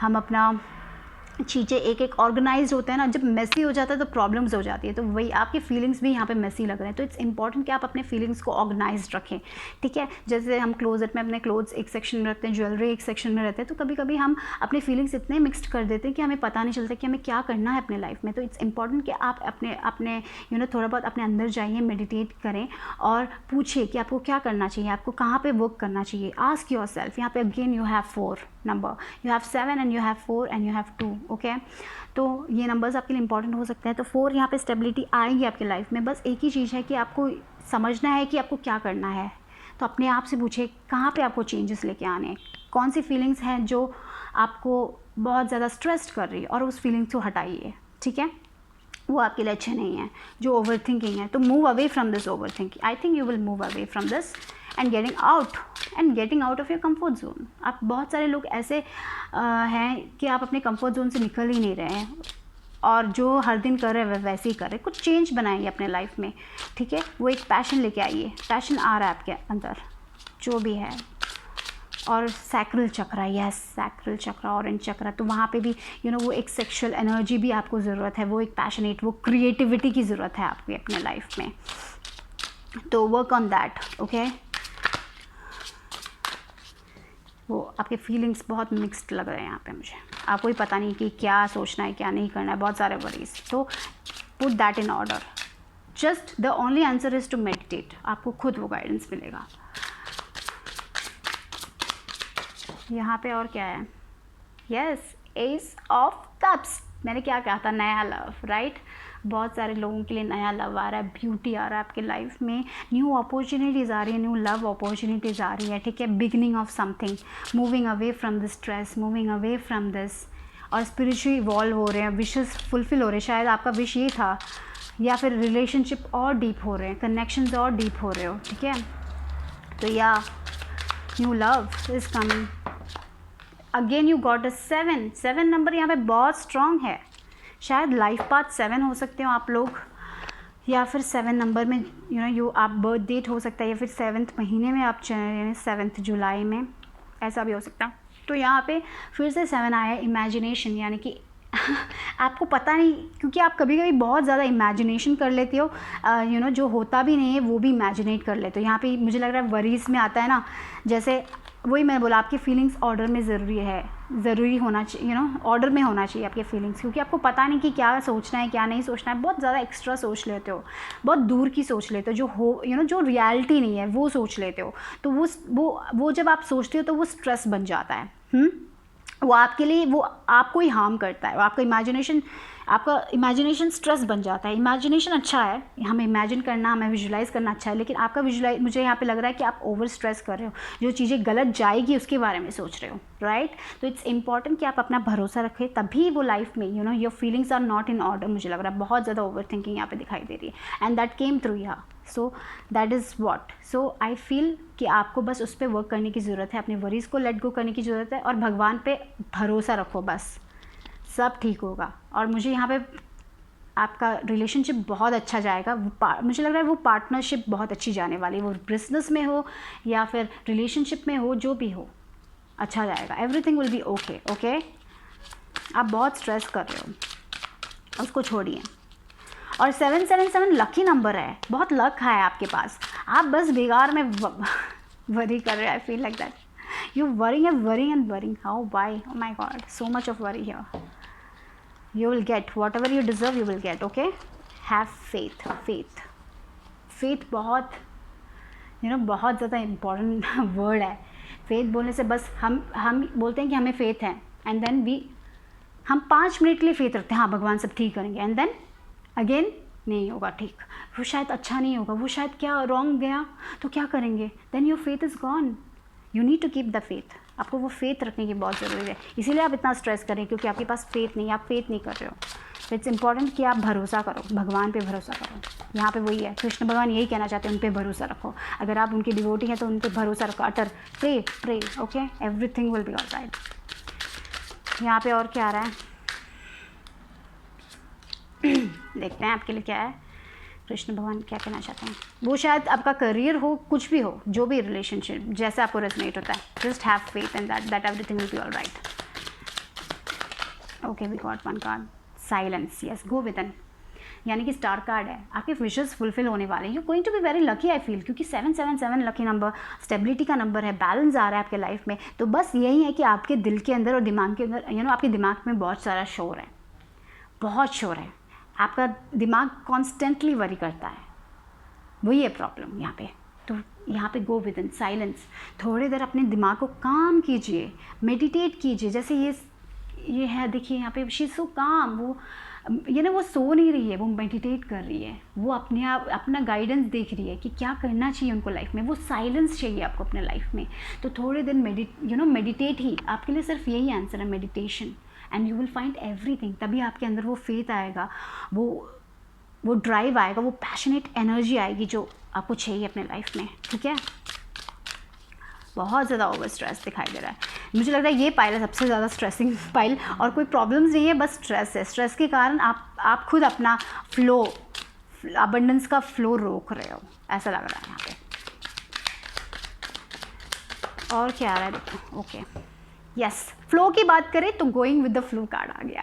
हम अपना चीज़ें एक ऑर्गेनाइज होते हैं ना, जब मेसी हो जाता है तो प्रॉब्लम्स हो जाती है। तो वही आपकी फीलिंग्स भी यहाँ पे मेसी लग रहे हैं। तो इट्स इंपॉर्टेंट कि आप अपने फीलिंग्स को ऑर्गेनाइज रखें, ठीक है। जैसे हम क्लोजेट में अपने क्लोथ्स एक सेक्शन में रखते हैं, ज्वेलरी एक सेक्शन में रहते हैं, तो कभी कभी हम अपने फीलिंग्स इतने मिक्सड कर देते हैं कि हमें पता नहीं चलता कि हमें क्या करना है अपने लाइफ में। तो इट्स इंपॉर्टेंट कि आप अपने थोड़ा बहुत अपने अंदर जाइए, मेडिटेट करें और पूछिए कि आपको क्या करना चाहिए, आपको कहाँ पर वर्क करना चाहिए। Ask your self. यहाँ पे again you have 4 number, you have 7 and you have 4 and you have 2, okay. तो ये नंबर्स आपके लिए इंपॉर्टेंट हो सकते हैं। तो 4 यहाँ पे स्टेबिलिटी आएगी आपकी लाइफ में। बस एक ही चीज़ है कि आपको समझना है कि आपको क्या करना है। तो अपने आप से पूछिए कहाँ पे आपको चेंजेस लेके आने हैं, कौन सी फीलिंग्स हैं जो आपको बहुत ज़्यादा स्ट्रेस्ड कर रही है, और उस फीलिंग्स को हटाइए, ठीक है। वो आपके लिए अच्छे नहीं हैं, जो ओवर थिंकिंग है। तो move away from this over thinking. I think you will move away from this and getting out of your comfort zone. आप बहुत सारे लोग ऐसे हैं कि आप अपने कंफर्ट जोन से निकल ही नहीं रहे हैं, और जो हर दिन कर रहे हैं वैसे ही कर रहे हैं। कुछ चेंज बनाएंगे अपने लाइफ में, ठीक है। वो एक पैशन लेके आइए, पैशन आ रहा है आपके अंदर जो भी है। और सैक्रल चक्रा, यस सैक्रल चक्रा, ऑरेंज चक्रा, तो वहाँ पे भी वो एक सेक्सुअल एनर्जी भी आपको ज़रूरत है, वो एक पैशनेट, वो क्रिएटिविटी की ज़रूरत है आपकी अपने लाइफ में। तो वर्क ऑन दैट, ओके। वो आपके फीलिंग्स बहुत मिक्स्ड लग रहे हैं यहाँ पे मुझे, आपको ही पता नहीं कि क्या सोचना है क्या नहीं करना है, बहुत सारे वरीज। तो put that in order. Just the only answer is to meditate. आपको खुद वो गाइडेंस मिलेगा। यहाँ पे और क्या है, यस एस ऑफ कप्स। मैंने क्या कहा था, नया लव, राइट। बहुत सारे लोगों के लिए नया लव आ रहा है, ब्यूटी आ रहा है आपके लाइफ में, न्यू अपॉर्चुनिटीज़ आ रही है, न्यू लव अपॉर्चुनिटीज़ आ रही है, ठीक है। Beginning of something, moving away from this stress, moving away from this. और स्पिरिचुअली इवॉल्व हो रहे हैं, विशेस फुलफिल हो रहे हैं। शायद आपका विश ये था, या फिर रिलेशनशिप और डीप हो रहे हैं, कनेक्शंस और डीप हो रहे हो, ठीक है। तो या new love is coming. Again you got a 7 number यहाँ पे बहुत स्ट्रॉन्ग है। शायद लाइफ पाथ 7 हो सकते हो आप लोग, या फिर 7 नंबर में आप बर्थ डेट हो सकता है, या फिर 7th महीने में आप 7 जुलाई में, ऐसा भी हो सकता है। तो यहाँ पे फिर से 7 आया है, इमेजिनेशन, यानी कि आपको पता नहीं, क्योंकि आप कभी कभी बहुत ज़्यादा इमेजिनेशन कर लेते हो, जो होता भी नहीं है वो भी इमेजिनेट कर लेते हो। यहाँ पे मुझे लग रहा है वरीज में आता है ना, जैसे वही मैं बोला, आपकी फीलिंग्स ऑर्डर में ज़रूरी होना चाहिए, ऑर्डर में होना चाहिए आपके फीलिंग्स, क्योंकि आपको पता नहीं कि क्या सोचना है क्या नहीं सोचना है। बहुत ज़्यादा एक्स्ट्रा सोच लेते हो, बहुत दूर की सोच लेते हो, जो हो जो रियलिटी नहीं है वो सोच लेते हो। तो वो जब आप सोचते हो तो वो स्ट्रेस बन जाता है। वो आपके लिए, वो आपको ही हार्म करता है। आपका इमेजिनेशन स्ट्रेस बन जाता है। इमेजिनेशन अच्छा है, हमें इमेजिन करना, हमें विजुलाइज़ करना अच्छा है, लेकिन आपका मुझे यहाँ पे लग रहा है कि आप ओवर स्ट्रेस कर रहे हो, जो चीज़ें गलत जाएगी उसके बारे में सोच रहे हो, राइट। तो इट्स इंपॉर्टेंट कि आप अपना भरोसा रखें, तभी वो लाइफ में your feelings are not in order. मुझे लग रहा है बहुत ज़्यादा ओवर थिंकिंग यहाँ पे दिखाई दे रही है, एंड दैट केम थ्रू यहाँ। सो that is what. So I feel कि आपको बस उस पर वर्क करने की ज़रूरत है, अपने वरीज को लेट गो करने की ज़रूरत है, और भगवान पे भरोसा रखो, बस सब ठीक होगा। और मुझे यहाँ पे आपका रिलेशनशिप बहुत अच्छा जाएगा। मुझे लग रहा है वो पार्टनरशिप बहुत अच्छी जाने वाली है, वो बिजनेस में हो या फिर रिलेशनशिप में हो, जो भी हो अच्छा जाएगा। Everything will B okay, okay. आप बहुत स्ट्रेस कर रहे हो, उसको छोड़िए। और 777 लकी नंबर है, बहुत लक है आपके पास। आप बस बेकार में वरी कर रहे हो। I feel like that you worrying and worrying. How, why? Oh my God, so much of worry here. You will get whatever you deserve, you will get, okay? Have faith बहुत बहुत ज़्यादा important word है। Faith बोलने से बस हम बोलते हैं कि हमें फेथ है, एंड देन हम 5 मिनट के लिए फेथ रखते हैं, हाँ भगवान सब ठीक करेंगे, एंड देन अगेन नहीं होगा ठीक, वो शायद अच्छा नहीं होगा, वो शायद क्या रॉन्ग गया, तो क्या करेंगे? Then your faith is gone. You need to keep the faith. आपको वो फेथ रखने की बहुत ज़रूरी है, इसीलिए आप इतना स्ट्रेस करें, क्योंकि आपके पास फेथ नहीं, आप फेथ नहीं कर रहे हो। तो इट्स इंपॉर्टेंट कि आप भरोसा करो, भगवान पे भरोसा करो। यहाँ पे वही है, कृष्ण भगवान यही कहना चाहते हैं, उन पे भरोसा रखो। अगर आप उनकी डिवोटी हैं तो उन पे भरोसा रखो, utter pray, okay, everything will be alright. यहाँ पे और क्या आ रहा है देखते हैं आपके लिए क्या है, कृष्ण भगवान क्या कहना चाहते हैं। वो शायद आपका करियर हो, कुछ भी हो, जो भी रिलेशनशिप जैसे आपको रेजोनेट होता है, just have faith in that everything will be alright. Okay, we got one card, silence. Yes, go within, यानी कि स्टार कार्ड है, आपके विशेस फुलफिल होने वाले हैं। You going to be very lucky I feel, क्योंकि 777 lucky number, stability का number है, बैलेंस आ रहा है आपके लाइफ में। तो बस यही है कि आपके दिल के अंदर और दिमाग के अंदर आपके दिमाग में बहुत सारा शोर है, बहुत शोर है। आपका दिमाग कॉन्स्टेंटली वरी करता है, वही है प्रॉब्लम यहाँ पे। तो यहाँ पे गो विद इन साइलेंस, थोड़ी देर अपने दिमाग को काम कीजिए, मेडिटेट कीजिए। जैसे ये है, देखिए यहाँ पे शी सो काम, वो वो सो नहीं रही है, वो मेडिटेट कर रही है, वो अपने आप अपना गाइडेंस देख रही है कि क्या करना चाहिए उनको लाइफ में। वो साइलेंस चाहिए आपको अपने लाइफ में। तो थोड़े दिन मेडिटेट ही आपके लिए सिर्फ यही आंसर है, meditation, and you will find everything. तभी आपके अंदर वो फेथ आएगा, वो वो ड्राइव आएगा, वो पैशनेट एनर्जी आएगी जो आपको चाहिए अपने लाइफ में, ठीक है। बहुत ज़्यादा ओवर स्ट्रेस दिखाई दे रहा है, मुझे लग रहा है ये पाइल है सबसे ज़्यादा स्ट्रेसिंग पाइल, और कोई प्रॉब्लम्स नहीं है, बस स्ट्रेस है। स्ट्रेस के कारण आप खुद अपना फ्लो, अबंडेंस का फ्लो रोक रहे हो, ऐसा लग रहा है यहाँ पे। और क्या आ रहा है देखो, ओके यस, फ्लो की बात करें तो going with the flow card आ गया।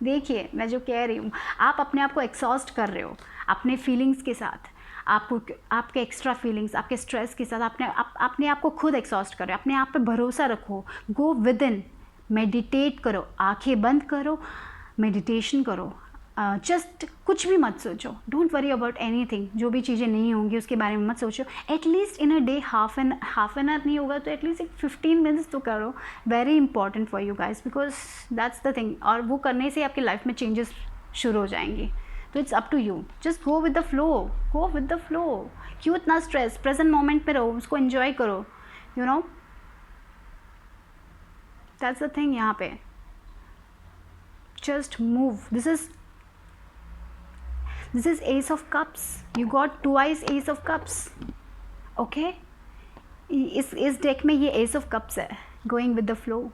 देखिए मैं जो कह रही हूँ, आप अपने आप को एक्सॉस्ट कर रहे हो अपने फीलिंग्स के साथ, आपको आपके एक्स्ट्रा फीलिंग्स, आपके स्ट्रेस के साथ अपने आप को खुद एक्सॉस्ट करो, अपने आप पे भरोसा रखो, गो विद इन, मेडिटेट करो, आंखें बंद करो, मेडिटेशन करो, जस्ट कुछ भी मत सोचो, डोंट वरी अबाउट एनीथिंग, जो भी चीज़ें नहीं होंगी उसके बारे में मत सोचो। At least in a day half an hour नहीं होगा तो एटलीस्ट एक 15 मिनट्स तो करो, very important for you guys, because that's the thing, और वो करने से आपकी लाइफ में चेंजेस शुरू हो जाएंगे। तो it's up to you, just go with the flow, go with the flow. क्यों इतना स्ट्रेस, प्रेजेंट मोमेंट पे रहो, उसको एंजॉय करो, you know, that's the thing. यहाँ पे just move, this is ace of cups, you got twice ace of cups, okay, इस deck में ये ace of cups है, going with the flow,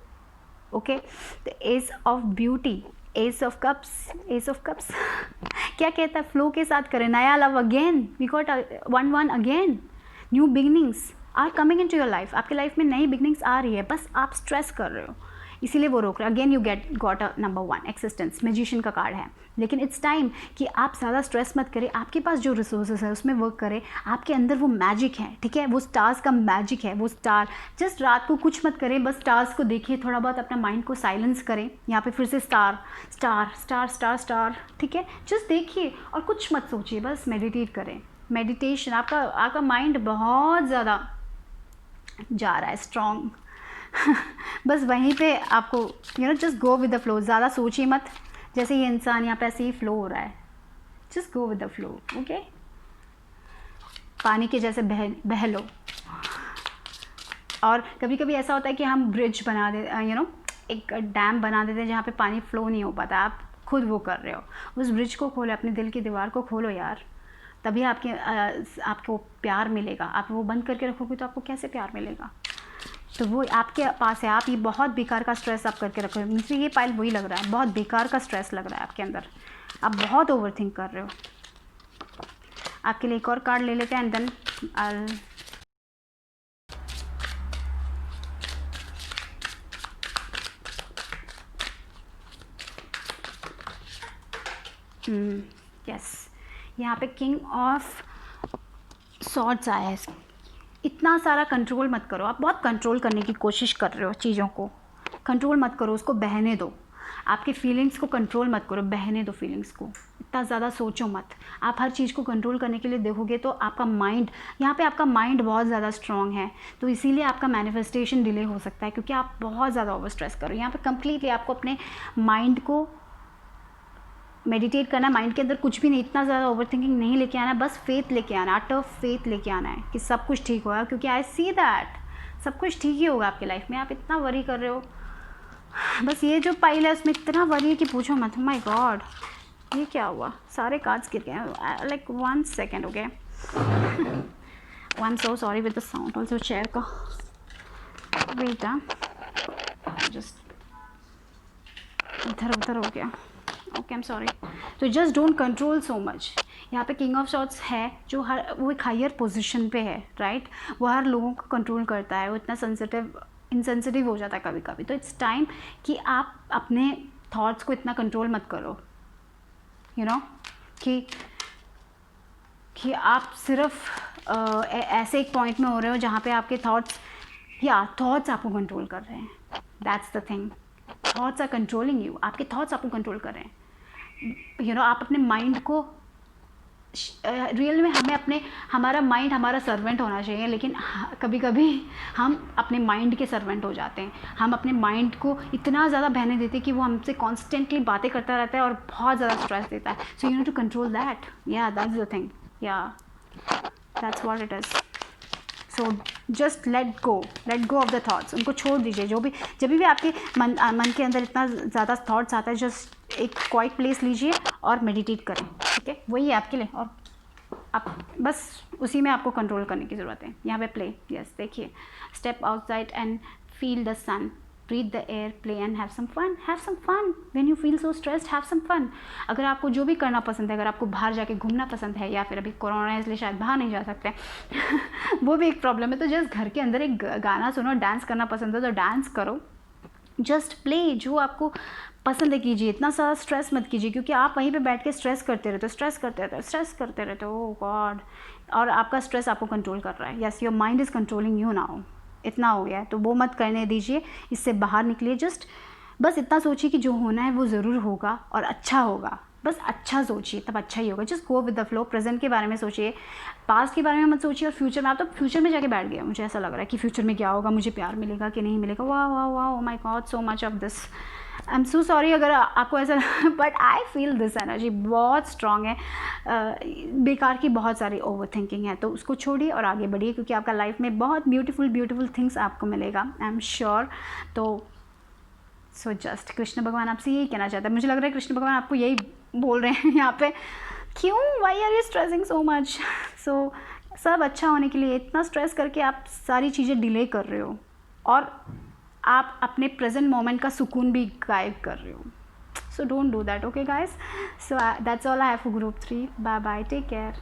okay, the ace of beauty, ace of cups क्या कहता है, flow के साथ करें, नया love again, we got 1 again, new beginnings are coming into your life, आपके लाइफ में नई बिगनिंग्स आ रही है, बस आप स्ट्रेस कर रहे हो इसीलिए वो रोक रहे हैं। Again you got a number 1 existence, magician का कार्ड है, लेकिन इट्स टाइम कि आप ज़्यादा स्ट्रेस मत करें, आपके पास जो रिसोर्सेज है उसमें वर्क करें, आपके अंदर वो मैजिक है, ठीक है, वो स्टार्स का मैजिक है, वो स्टार, जस्ट रात को कुछ मत करें, बस स्टार्स को देखिए, थोड़ा बहुत अपना माइंड को साइलेंस करें, यहाँ पे फिर से star star star star star, ठीक है, जस्ट देखिए और कुछ मत सोचिए, बस मेडिटेट करें। मेडिटेशन, आपका माइंड बहुत ज़्यादा जा रहा है स्ट्रॉन्ग, बस वहीं पे आपको you know just go with the flow, ज़्यादा सोचिए मत, जैसे ये इंसान यहाँ पे ऐसे ही फ्लो हो रहा है, just go with the flow, okay, पानी के जैसे बह लो। और कभी कभी ऐसा होता है कि हम ब्रिज बना दे, यू नो, एक डैम बना देते हैं जहाँ पे पानी फ्लो नहीं हो पाता, आप खुद वो कर रहे हो, उस ब्रिज को खोलो, अपने दिल की दीवार को खोलो यार, तभी आपको प्यार मिलेगा। आप वो बंद करके रखोगे तो आपको कैसे प्यार मिलेगा, तो वो आपके पास है। आप ये बहुत बेकार का स्ट्रेस आप करके रखो, मुझे ये पाइल वही लग रहा है, बहुत बेकार का स्ट्रेस लग रहा है आपके अंदर, आप बहुत ओवर थिंक कर रहे हो। आपके लिए एक और कार्ड ले लेते हैं एंड देन यस, यहाँ पे किंग ऑफ सॉर्ड्स आया है। इतना सारा कंट्रोल मत करो, आप बहुत कंट्रोल करने की कोशिश कर रहे हो, चीज़ों को कंट्रोल मत करो, उसको बहने दो, आपके फीलिंग्स को कंट्रोल मत करो, बहने दो फीलिंग्स को, इतना ज़्यादा सोचो मत। आप हर चीज़ को कंट्रोल करने के लिए देखोगे तो आपका माइंड, यहाँ पे आपका माइंड बहुत ज़्यादा स्ट्रॉन्ग है, तो इसीलिए आपका मैनिफेस्टेशन डिले हो सकता है, क्योंकि आप बहुत ज़्यादा ओवर स्ट्रेस करो। यहाँ पे कंप्लीटली आपको अपने माइंड को मेडिटेट करना, माइंड के अंदर कुछ भी नहीं, इतना ज़्यादा ओवर थिंकिंग नहीं लेके आना, बस फेथ लेके आना, अटर फेथ लेके आना है कि सब कुछ ठीक होगा, क्योंकि आई सी दैट सब कुछ ठीक ही होगा आपकी लाइफ में। आप इतना वरी कर रहे हो, बस ये जो पाइल है उसमें इतना वरी है कि पूछो मत। माय गॉड, ये क्या हुआ, सारे कार्ड्स गिर गए, like 1 second, okay, I am so sorry with the sound also chair का, बेटा जस्ट इधर उधर हो गया, ओके, आई एम सॉरी। तो just don't control so much. यहाँ पे किंग ऑफ सॉर्ड्स है जो वो एक हायर पोजीशन पे है, राइट, वो हर लोगों को कंट्रोल करता है, वो इतना इनसेंसिटिव हो जाता है कभी कभी, तो इट्स टाइम कि आप अपने थॉट्स को इतना कंट्रोल मत करो, यू नो, कि आप सिर्फ ऐसे एक पॉइंट में हो रहे हो जहाँ पे आपके थॉट्स आपको कंट्रोल कर रहे हैं, that's the thing, thoughts are controlling you, आपके थॉट्स आपको कंट्रोल कर रहे हैं, यू नो, आप अपने माइंड को रियल में हमारा माइंड हमारा सर्वेंट होना चाहिए, लेकिन कभी कभी हम अपने माइंड के सर्वेंट हो जाते हैं, हम अपने माइंड को इतना ज़्यादा बहने देते हैं कि वो हमसे कॉन्स्टेंटली बातें करता रहता है और बहुत ज़्यादा स्ट्रेस देता है, so you need to control that, yeah that's the thing, yeah that's what it is. So just let go of the thoughts, उनको छोड़ दीजिए। जब भी आपके मन के अंदर इतना ज़्यादा थाट्स आता है, जस्ट एक क्वाइट प्लेस लीजिए और मेडिटेट करें, ठीक है, वही है आपके लिए, और आप बस उसी में आपको कंट्रोल करने की ज़रूरत है। यहाँ पे प्ले, यस देखिए, step outside and feel the sun, breathe the air, play and have some fun when you feel so stressed, have some fun. अगर आपको जो भी करना पसंद है, अगर आपको बाहर जाके घूमना पसंद है, या फिर अभी कोरोना है इसलिए शायद बाहर नहीं जा सकते वो भी एक प्रॉब्लम है, तो जस्ट घर के अंदर एक गाना सुनो, डांस करना पसंद है तो डांस करो, जस्ट प्ले, जो आपको पसंद है कीजिए, इतना सारा स्ट्रेस मत कीजिए, क्योंकि आप वहीं पे बैठ के स्ट्रेस करते रहते हो, ओह गॉड, और आपका स्ट्रेस आपको कंट्रोल कर रहा है। Yes, your mind is controlling you now, इतना हो गया है, तो वो मत करने दीजिए, इससे बाहर निकलिए। जस्ट बस इतना सोचिए कि जो होना है वो ज़रूर होगा और अच्छा होगा, बस अच्छा सोचिए तब अच्छा ही होगा। Just go with the flow, present के बारे में सोचिए, पास्ट के बारे में मत सोचिए, और फ्यूचर में, आप तो फ्यूचर में जाके बैठ गए, मुझे ऐसा लग रहा है कि फ्यूचर में क्या होगा, मुझे प्यार मिलेगा कि नहीं मिलेगा, वाह वाह वाह, ओ my God, so much of this, I am so sorry अगर आपको ऐसा but I feel this energy बहुत स्ट्रॉन्ग है। बेकार की बहुत सारी ओवर थिंकिंग है, तो उसको छोड़िए और आगे बढ़िए, क्योंकि आपका लाइफ में बहुत ब्यूटीफुल थिंग्स आपको मिलेगा, आई एम श्योर। तो सो जस्ट कृष्ण भगवान आपसे यही कहना चाहता है, मुझे लग रहा है कृष्ण भगवान आपको यही बोल रहे हैं यहाँ पे, क्यों, why are you stressing so much. So सब अच्छा होने के लिए इतना स्ट्रेस करके आप सारी चीज़ें डिले कर रहे हो, और आप अपने प्रेजेंट मोमेंट का सुकून भी गायब कर रहे हो। So don't do that, okay guys. So that's all I have for group 3। Bye bye, take care.